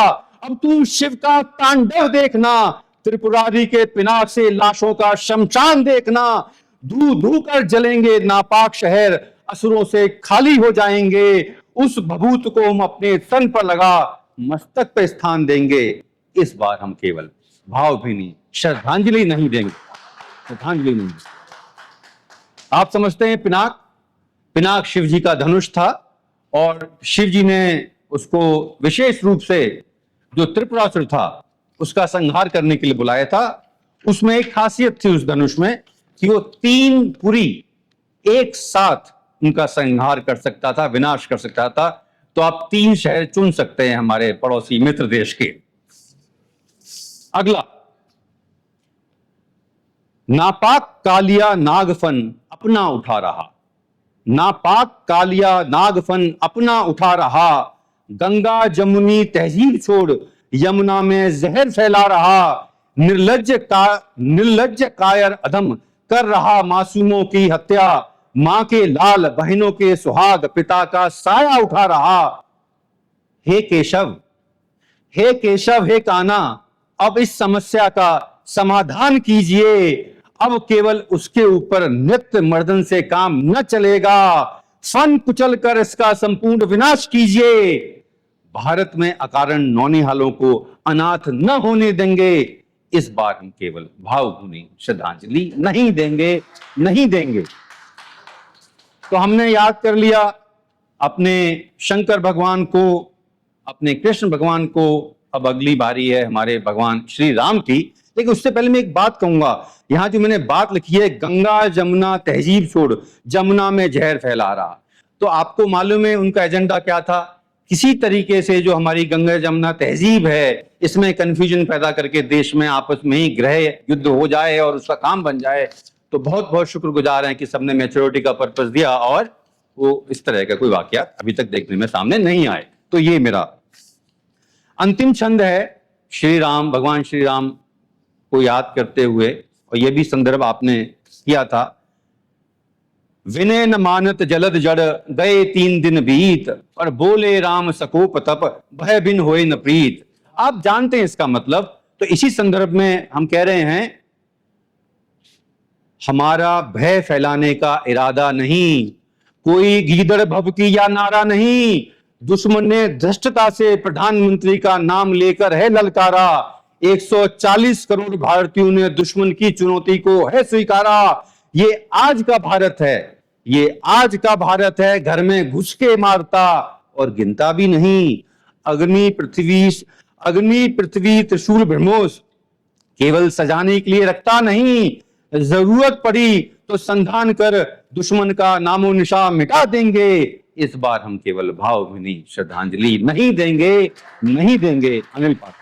अब तू शिव का तांडव देखना, त्रिपुरारी के पिनाक से लाशों का शमशान देखना, धू धू कर जलेंगे नापाक शहर, असुरों से खाली हो जाएंगे, उस भभूत को हम अपने तन पर लगा मस्तक पे स्थान देंगे, इस बार हम केवल भावभीनी श्रद्धांजलि नहीं देंगे। आप समझते हैं पिनाक शिव जी का धनुष था और शिव जी ने उसको विशेष रूप से जो त्रिपुरासुर था उसका संहार करने के लिए बुलाया था। उसमें एक खासियत थी उस धनुष में कि वो 3 पुरी एक साथ उनका संहार कर सकता था, विनाश कर सकता था। तो आप 3 शहर चुन सकते हैं हमारे पड़ोसी मित्र देश के। अगला, नापाक कालिया नागफन अपना उठा रहा, नापाक कालिया नागफन अपना उठा रहा, गंगा जमुनी तहजीब छोड़ यमुना में जहर फैला रहा, निर्लज्ज कायर अधम कर रहा मासूमों की हत्या, मां के लाल बहनों के सुहाग पिता का साया उठा रहा। हे केशव, हे केशव, हे कान्हा, अब इस समस्या का समाधान कीजिए। अब केवल उसके ऊपर नृत्य मर्दन से काम न चलेगा, फन कुचल कर इसका संपूर्ण विनाश कीजिए। भारत में अकारण नौनिहालों को अनाथ न होने देंगे। इस बार हम केवल भावभीनी श्रद्धांजलि नहीं देंगे, नहीं देंगे। तो हमने याद कर लिया अपने शंकर भगवान को, अपने कृष्ण भगवान को। अब अगली बारी है हमारे भगवान श्री राम की। लेकिन उससे पहले मैं एक बात कहूंगा, यहां जो मैंने बात लिखी है, गंगा जमुना तहजीब छोड़ जमुना में जहर फैला रहा, तो आपको मालूम है उनका एजेंडा क्या था? किसी तरीके से जो हमारी गंगा जमुना तहजीब है, इसमें कंफ्यूजन पैदा करके देश में आपस में ही गृह युद्ध हो जाए और उसका काम बन जाए। तो बहुत बहुत शुक्रगुजार हैं कि सबने मैच्योरिटी का पर्पस दिया और वो इस तरह का कोई वाकया अभी तक देखने में सामने नहीं आए। तो ये मेरा अंतिम छंद है श्री राम, भगवान श्री राम को याद करते हुए, और ये भी संदर्भ आपने किया था। विनय न मानत जलद जड़ गए 3 दिन बीत, पर बोले राम सकोप तप भय बिन होए न प्रीत। आप जानते हैं इसका मतलब। तो इसी संदर्भ में हम कह रहे हैं, हमारा भय फैलाने का इरादा नहीं, कोई गीदड़ भभकी या नारा नहीं। दुश्मन ने धृष्टता से प्रधानमंत्री का नाम लेकर है ललकारा। 140 करोड़ भारतीयों ने दुश्मन की चुनौती को है स्वीकारा। ये आज का भारत है, ये आज का भारत है, घर में घुस के मारता और गिनता भी नहीं। अग्नि पृथ्वी त्रिशूल ब्रह्मोस केवल सजाने के लिए रखता नहीं, जरूरत पड़ी तो संधान कर दुश्मन का नामो निशान मिटा देंगे। इस बार हम केवल भावभीनी श्रद्धांजलि नहीं देंगे, नहीं देंगे। अनिल पाठक,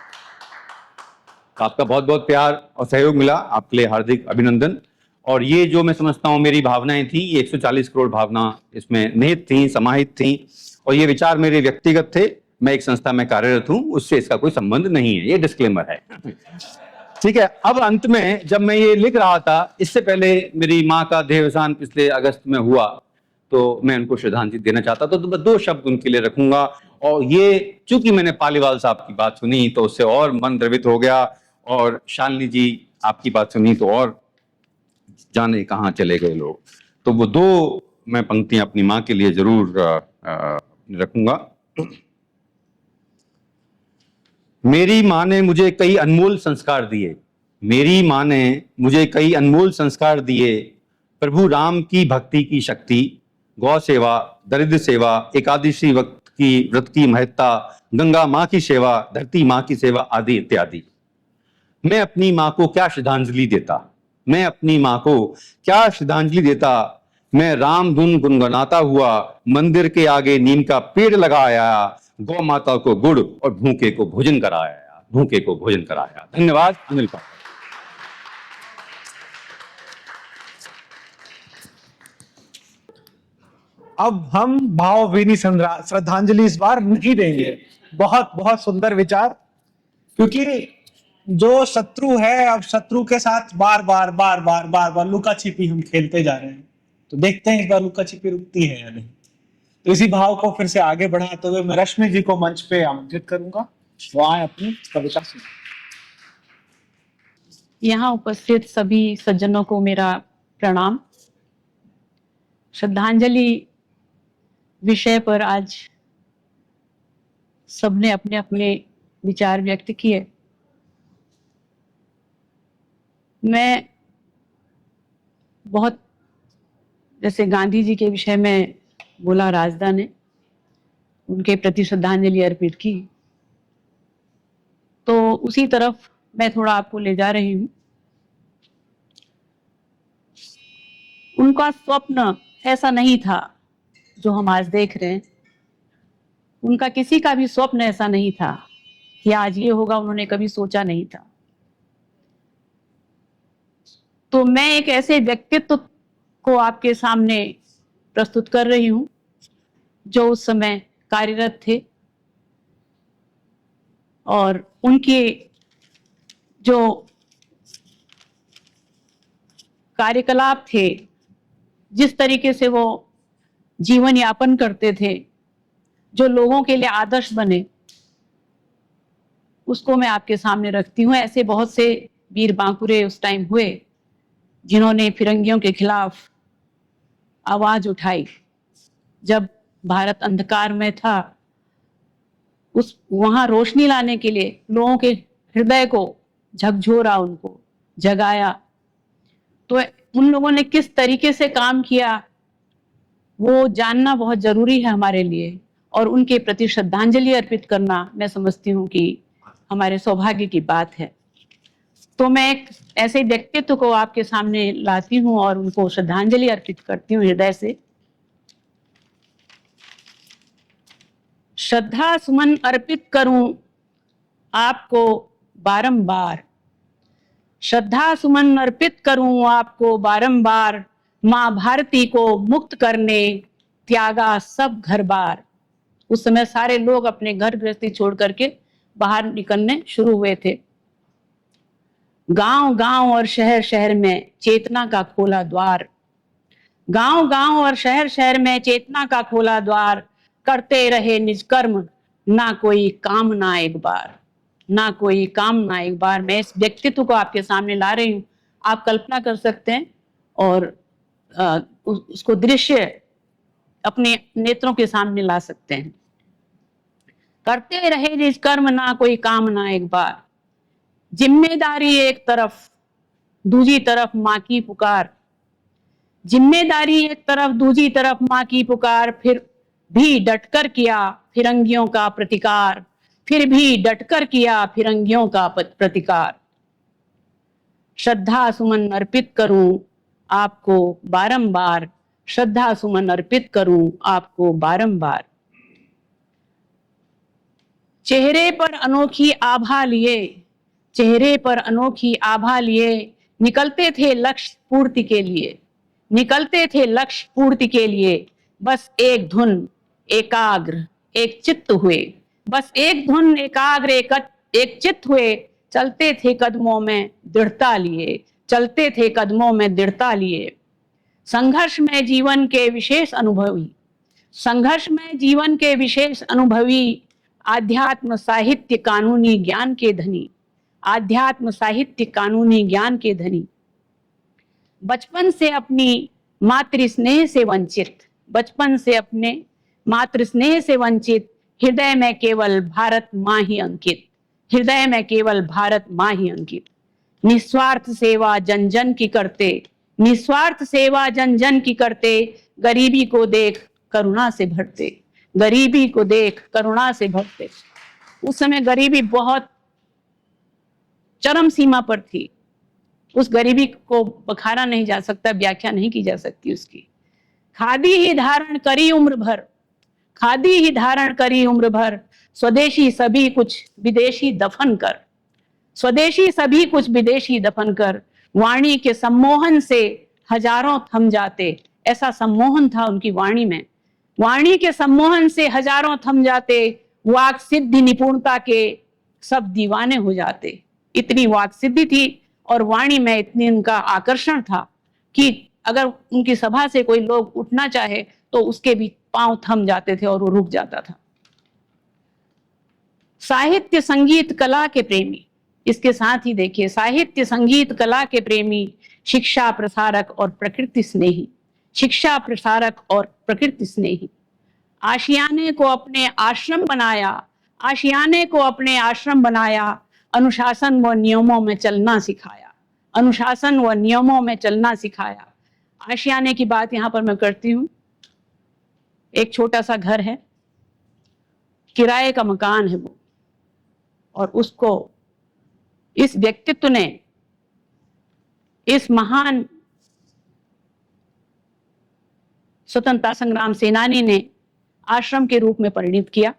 आपका बहुत बहुत प्यार और सहयोग मिला, आपके लिए हार्दिक अभिनंदन। और ये जो मैं समझता हूं मेरी भावनाएं थी, ये 140 करोड़ भावना इसमें निहित थी, समाहित थी, और ये विचार मेरे व्यक्तिगत थे। मैं एक संस्था में कार्यरत हूं, उससे इसका कोई संबंध नहीं है, ये डिस्क्लेमर है। ठीक है। अब अंत में जब मैं ये लिख रहा था, इससे पहले मेरी माँ का देहावसान पिछले अगस्त में हुआ, तो मैं उनको श्रद्धांजलि देना चाहता था, तो मैं 2 शब्द उनके लिए रखूंगा। और ये चूंकि मैंने पालीवाल साहब की बात सुनी तो उससे और मन द्रवित हो गया, और शालिनी जी आपकी बात सुनी तो और जाने कहाँ चले गए लोग। तो वो 2 मैं पंक्तियां अपनी माँ के लिए जरूर रखूंगा। मेरी माँ ने मुझे कई अनमोल संस्कार दिए, मेरी माँ ने मुझे कई अनमोल संस्कार दिए। प्रभु राम की भक्ति की शक्ति, गौ सेवा, दरिद्र सेवा, एकादशी व्रत की महत्ता, गंगा माँ की सेवा, धरती माँ की सेवा आदि इत्यादि। मैं अपनी माँ को क्या श्रद्धांजलि देता, मैं अपनी माँ को क्या श्रद्धांजलि देता। मैं राम धुन गुनगुनाता हुआ मंदिर के आगे नीम का पेड़ लगाया, गौ माता को गुड़ और भूखे को भोजन कराया, भूखे को भोजन कराया। धन्यवाद। अनिल पाठक। अब हम भावभीनी श्रद्धांजलि इस बार नहीं देंगे। बहुत बहुत सुंदर विचार, क्योंकि जो शत्रु है, अब शत्रु के साथ बार बार लुका छिपी हम खेलते जा रहे हैं। तो देखते हैं इस बार लुका छिपी रुकती है या नहीं। तो इसी भाव को फिर से आगे बढ़ाते हुए मैं रश्मि जी को मंच पे आमंत्रित करूंगा, वो आए अपनी कविता सुनाएं। यहाँ उपस्थित सभी सज्जनों को मेरा प्रणाम। श्रद्धांजलि विषय पर आज सबने अपने अपने विचार व्यक्त किए। मैं बहुत, जैसे गांधी जी के विषय में बोला राजदा ने, उनके प्रति श्रद्धांजलि अर्पित की, तो उसी तरफ मैं थोड़ा आपको ले जा रही हूं। उनका स्वप्न ऐसा नहीं था जो हम आज देख रहे हैं। उनका किसी का भी स्वप्न ऐसा नहीं था कि आज ये होगा, उन्होंने कभी सोचा नहीं था। तो मैं एक ऐसे व्यक्तित्व को आपके सामने प्रस्तुत कर रही हूं जो उस समय कार्यरत थे और उनके जो कार्यकलाप थे, जिस तरीके से वो जीवन यापन करते थे, जो लोगों के लिए आदर्श बने, उसको मैं आपके सामने रखती हूँ। ऐसे बहुत से वीर बांकुरे उस टाइम हुए जिन्होंने फिरंगियों के खिलाफ आवाज उठाई। जब भारत अंधकार में था, उस वहां रोशनी लाने के लिए लोगों के हृदय को झकझोरा, उनको जगाया। तो उन लोगों ने किस तरीके से काम किया वो जानना बहुत जरूरी है हमारे लिए, और उनके प्रति श्रद्धांजलि अर्पित करना मैं समझती हूँ कि हमारे सौभाग्य की बात है। तो मैं एक ऐसे व्यक्तित्व को आपके सामने लाती हूँ और उनको श्रद्धांजलि अर्पित करती हूँ हृदय से। श्रद्धा सुमन अर्पित करूं आपको बारंबार, श्रद्धा सुमन अर्पित करूं आपको बारंबार, मां भारती को मुक्त करने त्यागा सब घर बार। उस समय सारे लोग अपने घर गृहस्थी छोड़ करके बाहर निकलने शुरू हुए थे। गांव गांव और शहर शहर में चेतना का खोला द्वार, गांव गांव और शहर शहर में चेतना का खोला द्वार, करते रहे निज कर्म ना कोई काम ना एक बार, ना कोई काम ना एक बार। मैं इस व्यक्तित्व को आपके सामने ला रही हूँ। आप कल्पना कर सकते हैं और उसको दृश्य अपने नेत्रों के सामने ला सकते हैं। करते रहे निज कर्म ना कोई काम ना एक बार, जिम्मेदारी एक तरफ दूजी तरफ माँ की पुकार, जिम्मेदारी एक तरफ दूजी तरफ माँ की पुकार, फिर भी डटकर किया फिरंगियों का प्रतिकार, फिर भी डटकर किया फिरंगियों का प्रतिकार। श्रद्धा सुमन अर्पित करूं आपको बारंबार, श्रद्धा सुमन अर्पित करूं आपको बारंबार। चेहरे पर अनोखी आभा लिए, चेहरे पर अनोखी आभा लिए, निकलते थे लक्ष्य पूर्ति के लिए, निकलते थे लक्ष्य पूर्ति के लिए। बस एक धुन एकाग्र एक चित्त हुए, बस एक धुन एकाग्र एक चित्त हुए, चलते थे कदमों में दृढ़ता लिए, चलते थे कदमों में दृढ़ता लिए। संघर्ष में जीवन के विशेष अनुभवी, संघर्ष में जीवन के विशेष अनुभवी, आध्यात्म साहित्य कानूनी ज्ञान के धनी, आध्यात्म साहित्य कानूनी ज्ञान के धनी। बचपन से अपनी मातृ स्नेह से वंचित, बचपन से अपने मातृ स्नेह से वंचित, हृदय में केवल भारत माँ ही अंकित, हृदय में केवल भारत माँ ही अंकित। निस्वार्थ सेवा जन जन की करते, निस्वार्थ सेवा जन जन की करते, गरीबी को देख करुणा से भरते, गरीबी को देख करुणा से भरते। उस समय गरीबी बहुत चरम सीमा पर थी। उस गरीबी को बखाना नहीं जा सकता, व्याख्या नहीं की जा सकती उसकी। खादी ही धारण करी उम्र भर, खादी ही धारण करी उम्र भर, स्वदेशी सभी कुछ विदेशी दफन कर, स्वदेशी सभी कुछ विदेशी दफन कर। वाणी के सम्मोहन से हजारों थम जाते, ऐसा सम्मोहन था उनकी वाणी में, वाणी के सम्मोहन से हजारों थम जाते। वाक सिद्धि निपुणता के सब दीवाने हो जाते। इतनी वाक सिद्धि थी और वाणी में इतनी उनका आकर्षण था कि अगर उनकी सभा से कोई लोग उठना चाहे तो उसके भी पांव थम जाते थे और वो रुक जाता था। साहित्य संगीत कला के प्रेमी, इसके साथ ही देखिए, साहित्य संगीत कला के प्रेमी, शिक्षा प्रसारक और प्रकृति स्नेही, शिक्षा प्रसारक और प्रकृति स्नेही। आशियाने को अपने आश्रम बनाया, आशियाने को अपने आश्रम बनाया, अनुशासन व नियमों में चलना सिखाया, अनुशासन व नियमों में चलना सिखाया। आशियाने की बात यहाँ पर मैं करती हूँ। एक छोटा सा घर है, किराए का मकान है वो, और उसको इस व्यक्तित्व ने, इस महान स्वतंत्रता संग्राम सेनानी ने आश्रम के रूप में परिणित किया।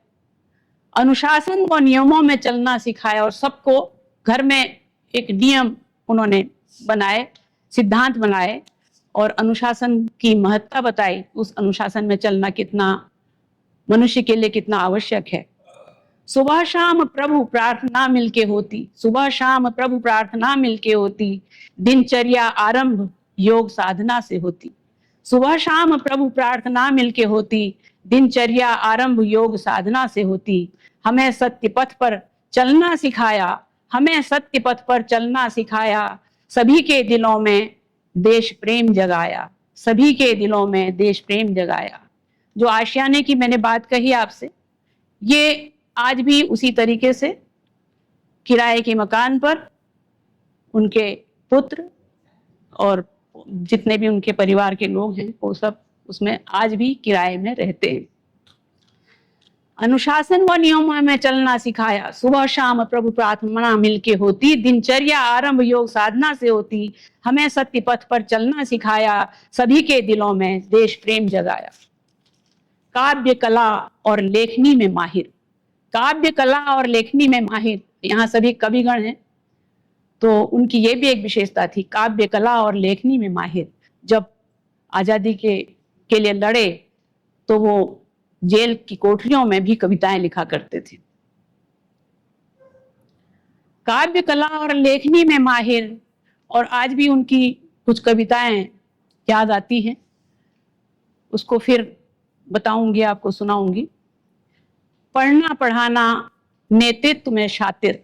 अनुशासन व नियमों में चलना सिखाया और सबको घर में एक नियम उन्होंने बनाए, सिद्धांत बनाए और अनुशासन की महत्ता बताई। उस अनुशासन में चलना कितना मनुष्य के लिए कितना आवश्यक है। सुबह शाम प्रभु प्रार्थना मिलके होती, सुबह शाम प्रभु प्रार्थना मिलके होती, दिनचर्या आरंभ योग साधना से होती। सुबह शाम प्रभु प्रार्थना मिलके होती, दिनचर्या आरंभ योग साधना से होती। हमें सत्य पथ पर चलना सिखाया, हमें सत्य पथ पर चलना सिखाया, सभी के दिलों में देश प्रेम जगाया, सभी के दिलों में देश प्रेम जगाया। जो आशियाने की मैंने बात कही आपसे, ये आज भी उसी तरीके से किराए के मकान पर उनके पुत्र और जितने भी उनके परिवार के लोग हैं वो सब उसमें आज भी किराए में रहते हैं। अनुशासन व नियमों में चलना सिखाया, सुबह शाम प्रभु प्रार्थना मिलके होती, दिनचर्या आरंभ योग साधना से होती। हमें सत्य पथ पर चलना सिखाया, सभी के दिलों में देश प्रेम जगाया। काव्य कला और लेखनी में माहिर, काव्य कला और लेखनी में माहिर। यहाँ सभी कविगण हैं तो उनकी ये भी एक विशेषता थी, काव्य कला और लेखनी में माहिर। जब आजादी के लिए लड़े तो वो जेल की कोठरियों में भी कविताएं लिखा करते थे। काव्य कला और लेखनी में माहिर, और आज भी उनकी कुछ कविताएं याद आती हैं, उसको फिर बताऊंगी, आपको सुनाऊंगी। पढ़ना पढ़ाना नेतृत्व में शातिर,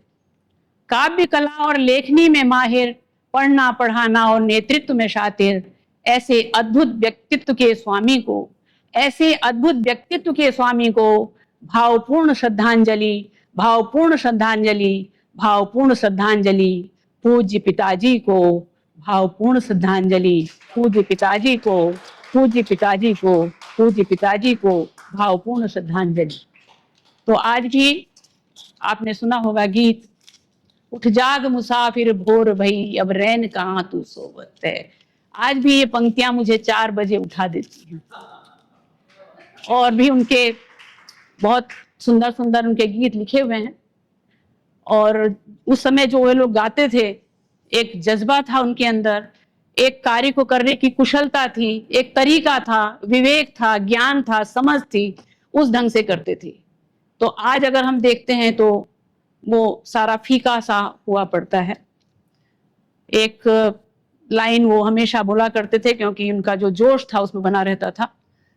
काव्य कला और लेखनी में माहिर, पढ़ना पढ़ाना और नेतृत्व में शातिर। ऐसे अद्भुत व्यक्तित्व के स्वामी को, ऐसे अद्भुत व्यक्तित्व के स्वामी को भावपूर्ण श्रद्धांजलि, भावपूर्ण श्रद्धांजलि, भावपूर्ण श्रद्धांजलि। पूज्य पिताजी को भावपूर्ण श्रद्धांजलि, पूज्य पिताजी को, पूज्य पिताजी को, पूज्य पिताजी को भावपूर्ण श्रद्धांजलि। तो आज भी आपने सुना होगा गीत, उठ जाग मुसाफिर भोर भई, अब रैन कहाँ तू सोवत है। आज भी ये पंक्तियां मुझे 4 बजे उठा देती हैं। और भी उनके बहुत सुंदर सुंदर उनके गीत लिखे हुए हैं। और उस समय जो वे लोग गाते थे, एक जज्बा था उनके अंदर, एक कार्य को करने की कुशलता थी, एक तरीका था, विवेक था, ज्ञान था, समझ थी, उस ढंग से करते थे। तो आज अगर हम देखते हैं तो वो सारा फीका सा हुआ पड़ता है। एक लाइन वो हमेशा बोला करते थे, क्योंकि उनका जो जोश था उसमें बना रहता था,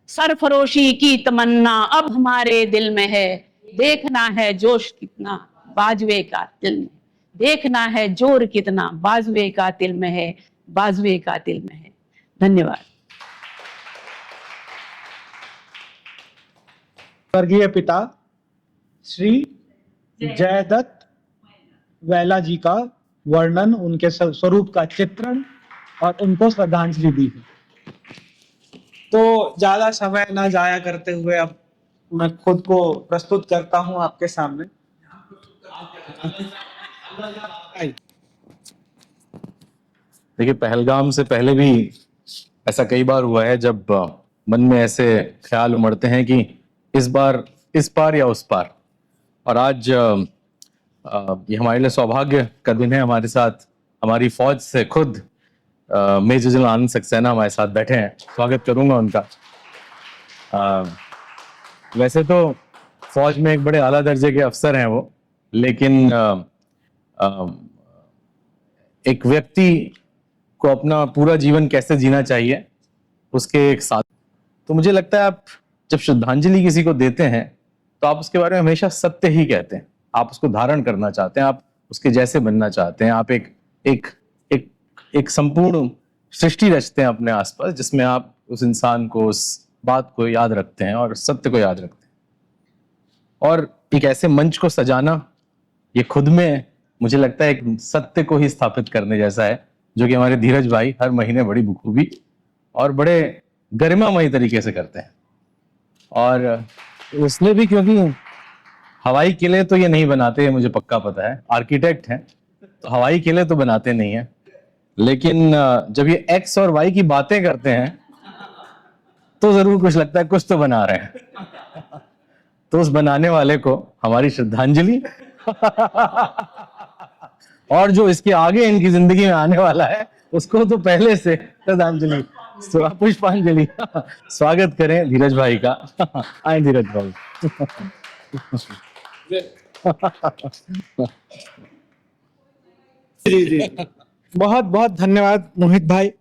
सरफरोशी की तमन्ना अब हमारे दिल में है, देखना है जोश कितना बाजुए का दिल में, देखना है जोर कितना बाजुए का दिल में है, बाजुए का दिल में है। धन्यवाद। स्वर्गीय पिता श्री जयदत्त वैला जी का वर्णन, उनके स्वरूप का चित्रण और उनको श्रद्धांजलि दी है। तो ज्यादा समय ना जाया करते हुए अब मैं खुद को प्रस्तुत करता हूं आपके सामने। देखिए, पहलगाम से पहले भी ऐसा कई बार हुआ है जब मन में ऐसे ख्याल उमड़ते हैं कि इस बार इस पार या उस पार। और आज ये हमारे लिए सौभाग्य का दिन है। हमारे साथ हमारी फौज से खुद मेजर जनरल आनंद सक्सेना हमारे साथ बैठे हैं, स्वागत करूंगा उनका। वैसे तो फौज में एक बड़े आला दर्जे के अफसर हैं वो, लेकिन एक व्यक्ति को अपना पूरा जीवन कैसे जीना चाहिए उसके एक साथ, तो मुझे लगता है आप जब श्रद्धांजलि किसी को देते हैं तो आप उसके बारे में हमेशा सत्य ही कहते हैं। आप उसको धारण करना चाहते हैं, आप उसके जैसे बनना चाहते हैं, आप एक संपूर्ण सृष्टि रचते हैं अपने आसपास जिसमें आप उस इंसान को, उस बात को याद रखते हैं और सत्य को याद रखते हैं। और एक ऐसे मंच को सजाना, ये खुद में मुझे लगता है एक सत्य को ही स्थापित करने जैसा है, जो कि हमारे धीरज भाई हर महीने बड़ी बखूबी और बड़े गरिमामयी तरीके से करते हैं। और इसलिए भी क्योंकि हवाई किले तो ये नहीं बनाते, ये मुझे पक्का पता है, आर्किटेक्ट हैं तो हवाई किले तो बनाते नहीं है, लेकिन जब ये एक्स और वाई की बातें करते हैं तो जरूर कुछ लगता है कुछ तो बना रहे हैं। तो उस बनाने वाले को हमारी श्रद्धांजलि और जो इसके आगे इनकी जिंदगी में आने वाला है उसको तो पहले से श्रद्धांजलि, पुष्पांजलि। स्वागत करें धीरज भाई का। आए धीरज भाई। जी जी, बहुत बहुत धन्यवाद मोहित भाई।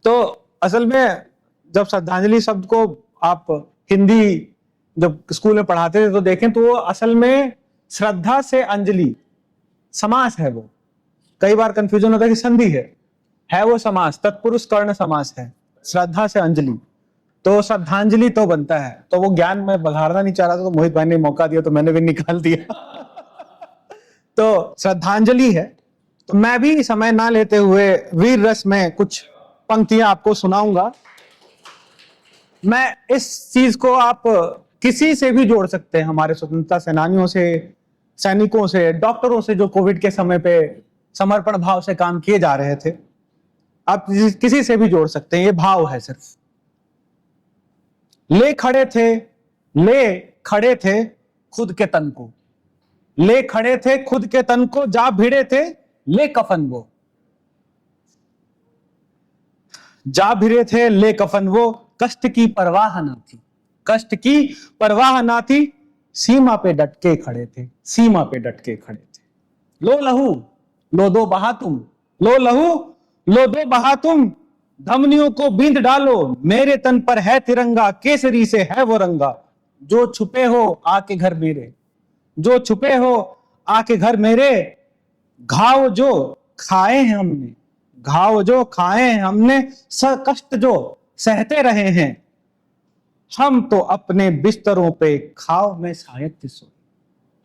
तो असल में जब श्रद्धांजलि शब्द को आप हिंदी जब स्कूल में पढ़ाते थे तो देखें तो वो असल में श्रद्धा से अंजलि समास है। वो कई बार कंफ्यूजन होता है कि संधि है वो समास, तत्पुरुष कर्ण समास है। श्रद्धा से अंजलि तो श्रद्धांजलि तो बनता है। तो वो ज्ञान मैं बघाड़ना नहीं चाह रहा था, तो मोहित भाई ने मौका दिया तो मैंने भी निकाल दिया। तो श्रद्धांजलि है। तो मैं भी समय ना लेते हुए वीर रस में कुछ पंक्तियां आपको सुनाऊंगा। मैं इस चीज को आप किसी से भी जोड़ सकते हैं, हमारे स्वतंत्रता सेनानियों से, सैनिकों से, डॉक्टरों से जो कोविड के समय पे समर्पण भाव से काम किए जा रहे थे। आप किसी से भी जोड़ सकते हैं, ये भाव है सिर्फ। ले खड़े थे खुद के तन को, ले खड़े थे खुद के तन को, जा भिड़े थे ले कफन वो, जा भिड़े थे ले कफन वो, कष्ट की परवाह ना थी, कष्ट की परवाह ना थी, सीमा पे डट के खड़े थे, सीमा पे डट के खड़े थे। लो लहू लो दो बहा तुम, लो लहू लो दो बहा तुम, धमनियों को बींद डालो, मेरे तन पर है तिरंगा, केसरी से है वो रंगा, जो छुपे हो आके घर मेरे, जो छुपे हो आके घर मेरे, घाव जो खाए हैं हमने, घाव जो खाए हैं हमने, कष्ट जो सहते रहे हैं, हम तो अपने बिस्तरों पे खाव में शायद थे सोए,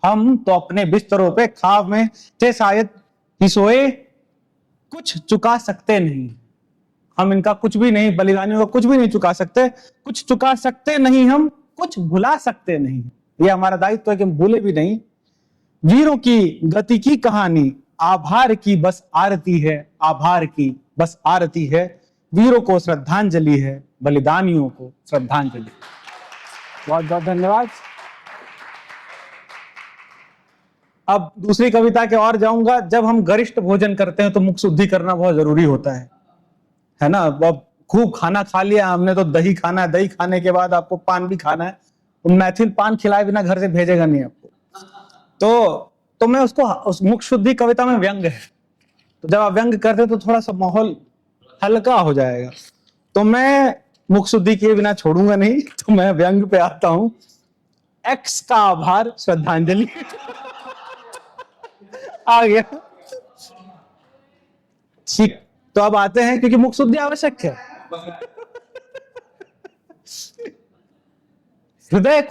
हम तो अपने बिस्तरों पे खाव में थे शायद ही सोए, कुछ चुका सकते नहीं हम, इनका कुछ भी नहीं, बलिदानियों का कुछ भी नहीं चुका सकते, कुछ चुका सकते नहीं हम, कुछ भुला सकते नहीं। ये हमारा दायित्व है कि हम भूले भी नहीं। वीरों की गति की कहानी, आभार की बस आरती है, आभार की बस आरती है, वीरों को श्रद्धांजलि है, बलिदानियों को श्रद्धांजलि। बहुत बहुत धन्यवाद। अब दूसरी कविता के और जाऊंगा। जब हम गरिष्ठ भोजन करते हैं तो मुख शुद्धि करना बहुत जरूरी होता है ना। अब खूब खाना खा लिया हमने तो दही खाना है, दही खाने के बाद आपको पान भी खाना है, तो मैथिल पान खिलाए बिना घर से भेजेगा नहीं आपको। तो मैं उसको, उस मुख शुद्धि कविता में व्यंग है, तो जब आप व्यंग करते तो थोड़ा सा माहौल हल्का हो जाएगा। तो मैं मुख शुद्धि किए बिना छोड़ूंगा नहीं, तो मैं व्यंग पे आता हूं। एक्स का आभार श्रद्धांजलि। आ गया ठीक। तो अब आते हैं, क्योंकि मुख शुद्धि आवश्यक है। हृदय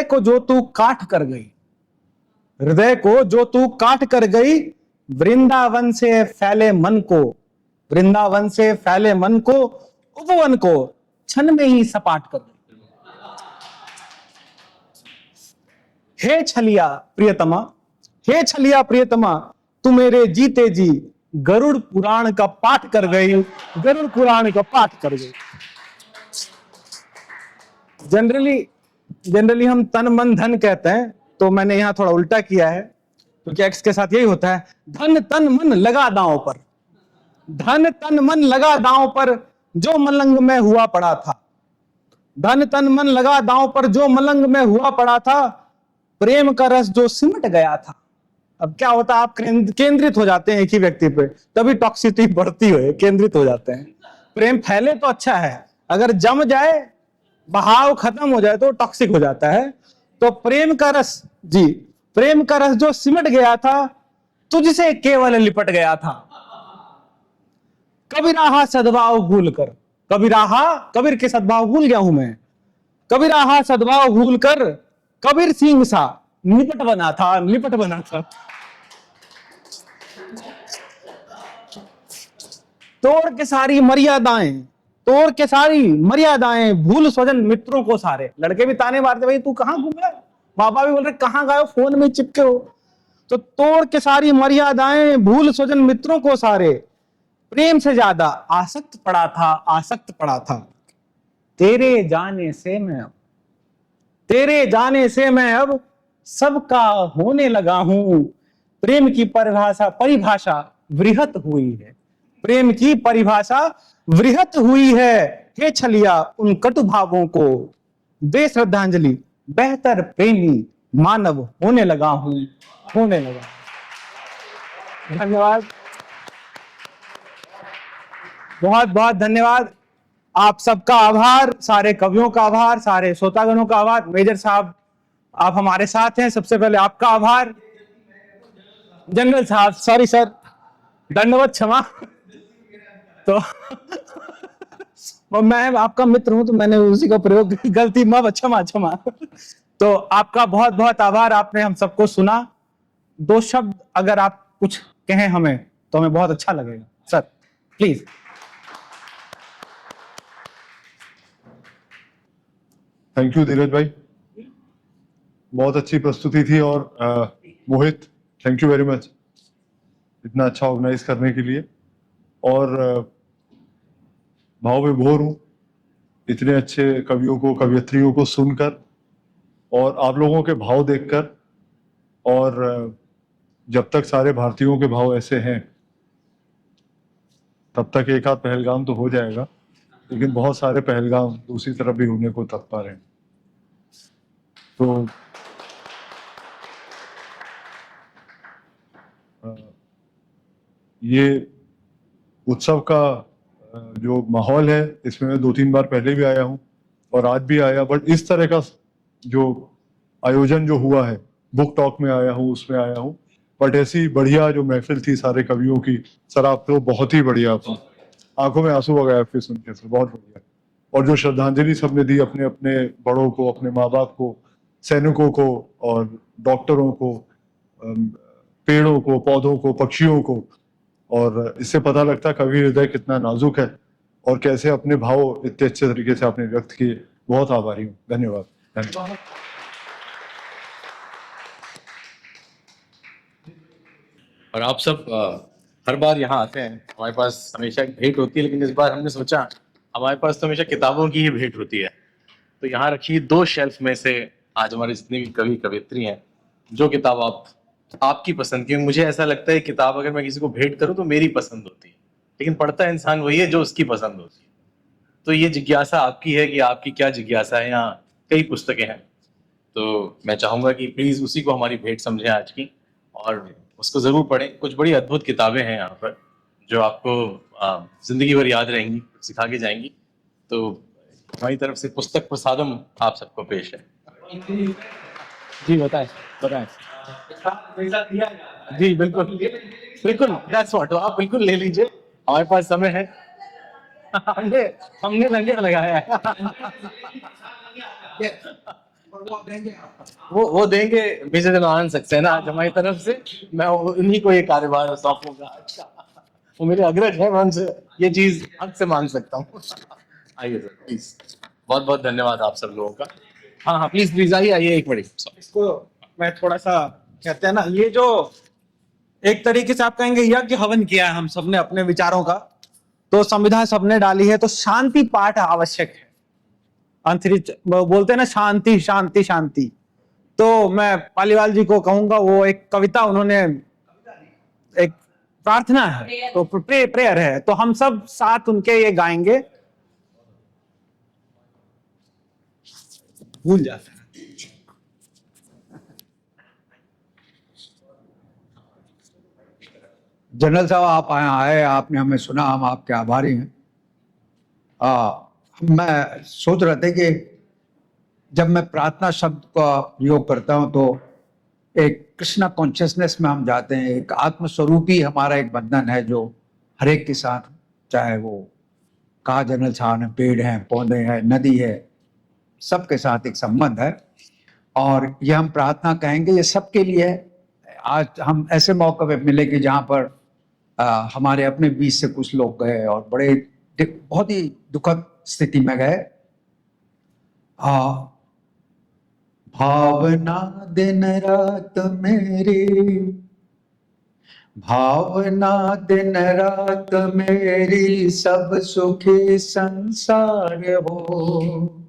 को जो तू काट कर गई, हृदय को जो तू काट कर गई, वृंदावन से फैले मन को, वृंदावन से फैले मन को, उपवन को क्षण में ही सपाट कर गई। हे छलिया प्रियतमा, हे छलिया प्रियतमा, तू मेरे जीते जी गरुड़ पुराण का पाठ कर गई, गरुड़ पुराण का पाठ कर गई। जनरली हम तन मन धन कहते हैं, तो मैंने यहां थोड़ा उल्टा किया है, क्योंकि एक्स के साथ यही होता है। धन तन मन लगा दांव पर, धन तन मन लगा दांव पर, जो मलंग में हुआ पड़ा था, धन तन मन लगा दांव पर, जो मलंग में हुआ पड़ा था, प्रेम का रस जो सिमट गया था। अब क्या होता है, आप केंद्रित हो जाते हैं एक ही व्यक्ति पे, तभी टॉक्सिसिटी बढ़ती है, केंद्रित हो जाते हैं। प्रेम फैले तो अच्छा है, अगर जम जाए, बहाव खत्म हो जाए तो टॉक्सिक हो जाता है। तो प्रेम का रस, जी, प्रेम का रस जो सिमट गया था, तुझसे केवल लिपट गया था। कबीर आहा सद्भाव भूल कर, कबीर आहा, कबीर के सद्भाव भूल गया हूं मैं, कबीर आहा सद्भाव भूल कर, कबीर सिंह सा निपट बना था, निपट बना था। तोड़ के सारी मर्यादाएं, तोड़ के सारी मर्यादाएं, भूल स्वजन मित्रों को सारे। लड़के भी ताने मारते, भाई तू कहां घूम रहा है, माँ बाप भी बोल रहे कहां गए, फोन में चिपके हो। तो तोड़ के सारी मर्यादाएं, भूल स्वजन मित्रों को सारे, प्रेम से ज्यादा आसक्त पड़ा था, आसक्त पड़ा था। तेरे जाने से मैं, तेरे जाने से मैं अब सबका होने लगा हूं। प्रेम की परिभाषा वृहत हुई है। प्रेम की परिभाषा वृहत हुई है। हे छलिया उन कटु भावों को दे श्रद्धांजलि, बेहतर प्रेमी मानव होने लगा हूं, होने लगा। धन्यवाद, बहुत बहुत धन्यवाद। आप सबका आभार, सारे कवियों का आभार, सारे श्रोतागणों का आभार। मेजर साहब आप हमारे साथ हैं, सबसे पहले आपका आभार। जनरल साहब, सॉरी सर, दंडवत क्षमा। तो मैं आपका मित्र हूं तो मैंने उसी का प्रयोग, गलती माफ, क्षमा क्षमा। तो आपका बहुत बहुत आभार, आपने हम सबको सुना। 2 शब्द अगर आप कुछ कहें हमें तो हमें बहुत अच्छा लगेगा सर, प्लीज। थैंक यू धीरज भाई, बहुत अच्छी प्रस्तुति थी। और मोहित, थैंक यू वेरी मच इतना अच्छा ऑर्गेनाइज करने के लिए। और भाव विभोर हूँ इतने अच्छे कवियों को, कवियत्रियों को सुनकर और आप लोगों के भाव देखकर। और जब तक सारे भारतीयों के भाव ऐसे हैं तब तक एक आध पहलगाम तो हो जाएगा, लेकिन बहुत सारे पहलगाम दूसरी तरफ भी होने को तत्पर हैं। तो ये उत्सव का जो माहौल है इसमें मैं 2-3 बार पहले भी आया हूँ और आज भी आया, बट इस तरह का जो आयोजन जो हुआ है, बुक टॉक में आया हूँ, उसमें आया हूँ, बट ऐसी बढ़िया जो महफिल थी सारे कवियों की, सर आप तो बहुत ही बढ़िया, आंखों में आंसू आ गए आपके सुन के सर, बहुत बढ़िया। और जो श्रद्धांजलि सबने दी अपने अपने बड़ों को, अपने माँ बाप को, सैनिकों को और डॉक्टरों को, पेड़ों को, पौधों को, पक्षियों को, और इससे पता लगता है कवि हृदय कितना नाजुक है और कैसे अपने भाव इतने अच्छे तरीके से आपने व्यक्त किए। बहुत आभारी हूँ, धन्यवाद, धन्यवाद। और आप सब हर बार यहाँ आते हैं, हमारे पास हमेशा एक भेंट होती है, लेकिन इस बार हमने सोचा हमारे पास तो हमेशा किताबों की ही भेंट होती है, तो यहाँ रखी 2 शेल्फ में से आज हमारे जितने भी कवि कवियत्री हैं, जो किताब आपकी पसंद की। मुझे ऐसा लगता है किताब अगर मैं किसी को भेंट करूँ तो मेरी पसंद होती है, लेकिन पढ़ता इंसान वही है जो उसकी पसंद होती है। तो ये जिज्ञासा आपकी है कि आपकी क्या जिज्ञासा है। यहाँ कई पुस्तकें हैं, तो मैं चाहूँगा कि प्लीज़ उसी को हमारी भेंट समझें आज की और उसको ज़रूर पढ़ें। कुछ बड़ी अद्भुत किताबें हैं यहाँ पर जो आपको जिंदगी भर याद रहेंगी, सिखा के जाएंगी। तो हमारी तरफ से पुस्तक प्रसादम आप सबको पेश है। जी बताएं बताएं। जी बिल्कुल बिल्कुल, दैट्स व्हाट, आप बिल्कुल ले लीजिए, हमारे पास समय है। हमने लंगर लगाया है। वो देंगे मेजर आनंद सक्सेना आज हमारी तरफ से। मैं उन्हीं को ये कार्यभार सौंपूंगा। वो मेरे अग्रज है, मैं उनसे ये चीज हक से मांग सकता हूँ। आइए सर प्लीज, बहुत बहुत धन्यवाद आप सब लोगों का। हाँ हाँ प्लीज प्लीज आइए एक मिनट। इसको मैं थोड़ा सा कहते हैं ना, ये जो एक तरीके से आप कहेंगे यज्ञ हवन किया है हम सबने अपने विचारों का, तो संविधान सबने डाली है, तो शांति पाठ आवश्यक है। अंतरिक्ष बोलते हैं ना, शांति शांति शांति। तो मैं पालीवाल जी को कहूंगा, वो एक कविता उन्होंने, एक प्रार्थना है, तो प्रेयर है, तो हम सब साथ उनके ये गाएंगे। भूल जाता है। जनरल साहब आप आए, आपने हमें सुना, हम आपके आभारी हैं। मैं सोच रहा था कि जब मैं प्रार्थना शब्द का प्रयोग करता हूं तो एक कृष्णा कॉन्शियसनेस में हम जाते हैं। एक आत्मस्वरूपी हमारा एक बंधन है जो हर एक के साथ, चाहे वो कहा जनरल साहब ने, पेड़ हैं, पौधे हैं, नदी है, सबके साथ एक संबंध है। और ये हम प्रार्थना कहेंगे, ये सबके लिए है। आज हम ऐसे मौके पे मिले कि जहाँ पर हमारे अपने बीच से कुछ लोग गए और बड़े बहुत ही दुखद स्थिति में गए। भावना दिन रात मेरी, भावना दिन रात मेरी, सब सुखी संसार हो।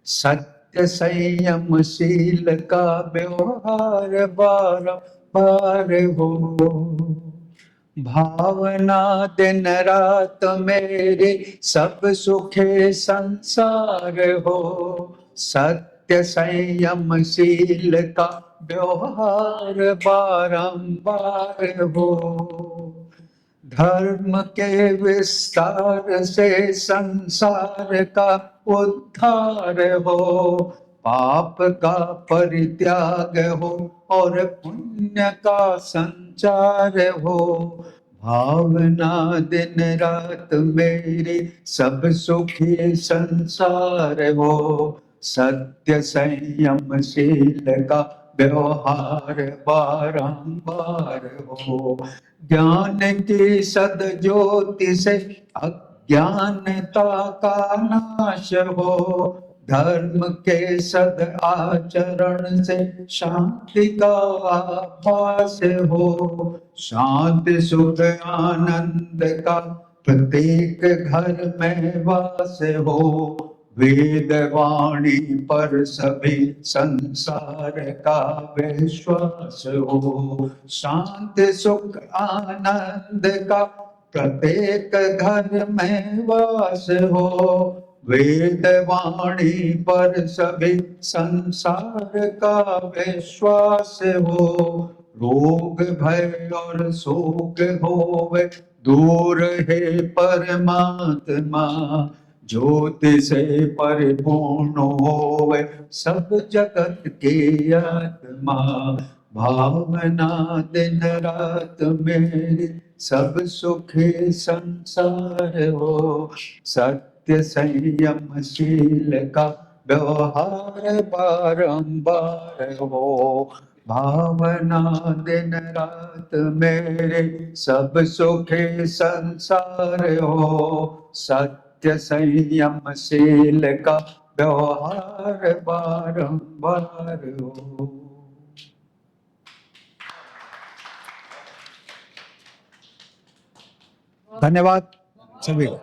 सत्य सत्य संयमशील का व्यवहार बारंबार हो, भावना दिन रात मेरे सब सुखे संसार हो। सत्य संयमशील का व्यवहार बारंबार हो, धर्म के विस्तार से संसार का उद्धार हो, पाप का परित्याग हो और पुण्य का संचार हो। भावना दिन रात मेरी सब सुखी संसार हो, सत्य संयमशील का व्यवहार बारंबार हो। ज्ञान की सद्ज्योति से अज्ञानता का नाश हो, धर्म के सद आचरण से शांति का आभास हो। शांति सुख आनंद का प्रत्येक घर में वास हो, वेद वाणी पर सभी संसार का विश्वास हो। शांति सुख आनंद का प्रत्येक घर में वास हो, वेद वाणी पर सभी संसार का विश्वास हो। रोग भय और शोक होवे दूर है परमात्मा, ज्योति से परिपूर्ण होवे सब जगत की आत्मा। भावना दिन रात मेरी सब सुखी संसार हो, सत्य संयमशील का व्यवहार बारंबार हो। भावना दिन रात मेरे सब सुखी संसार हो, सत्य संयमशील का व्यवहार बारंबार हो। धन्यवाद सभी को।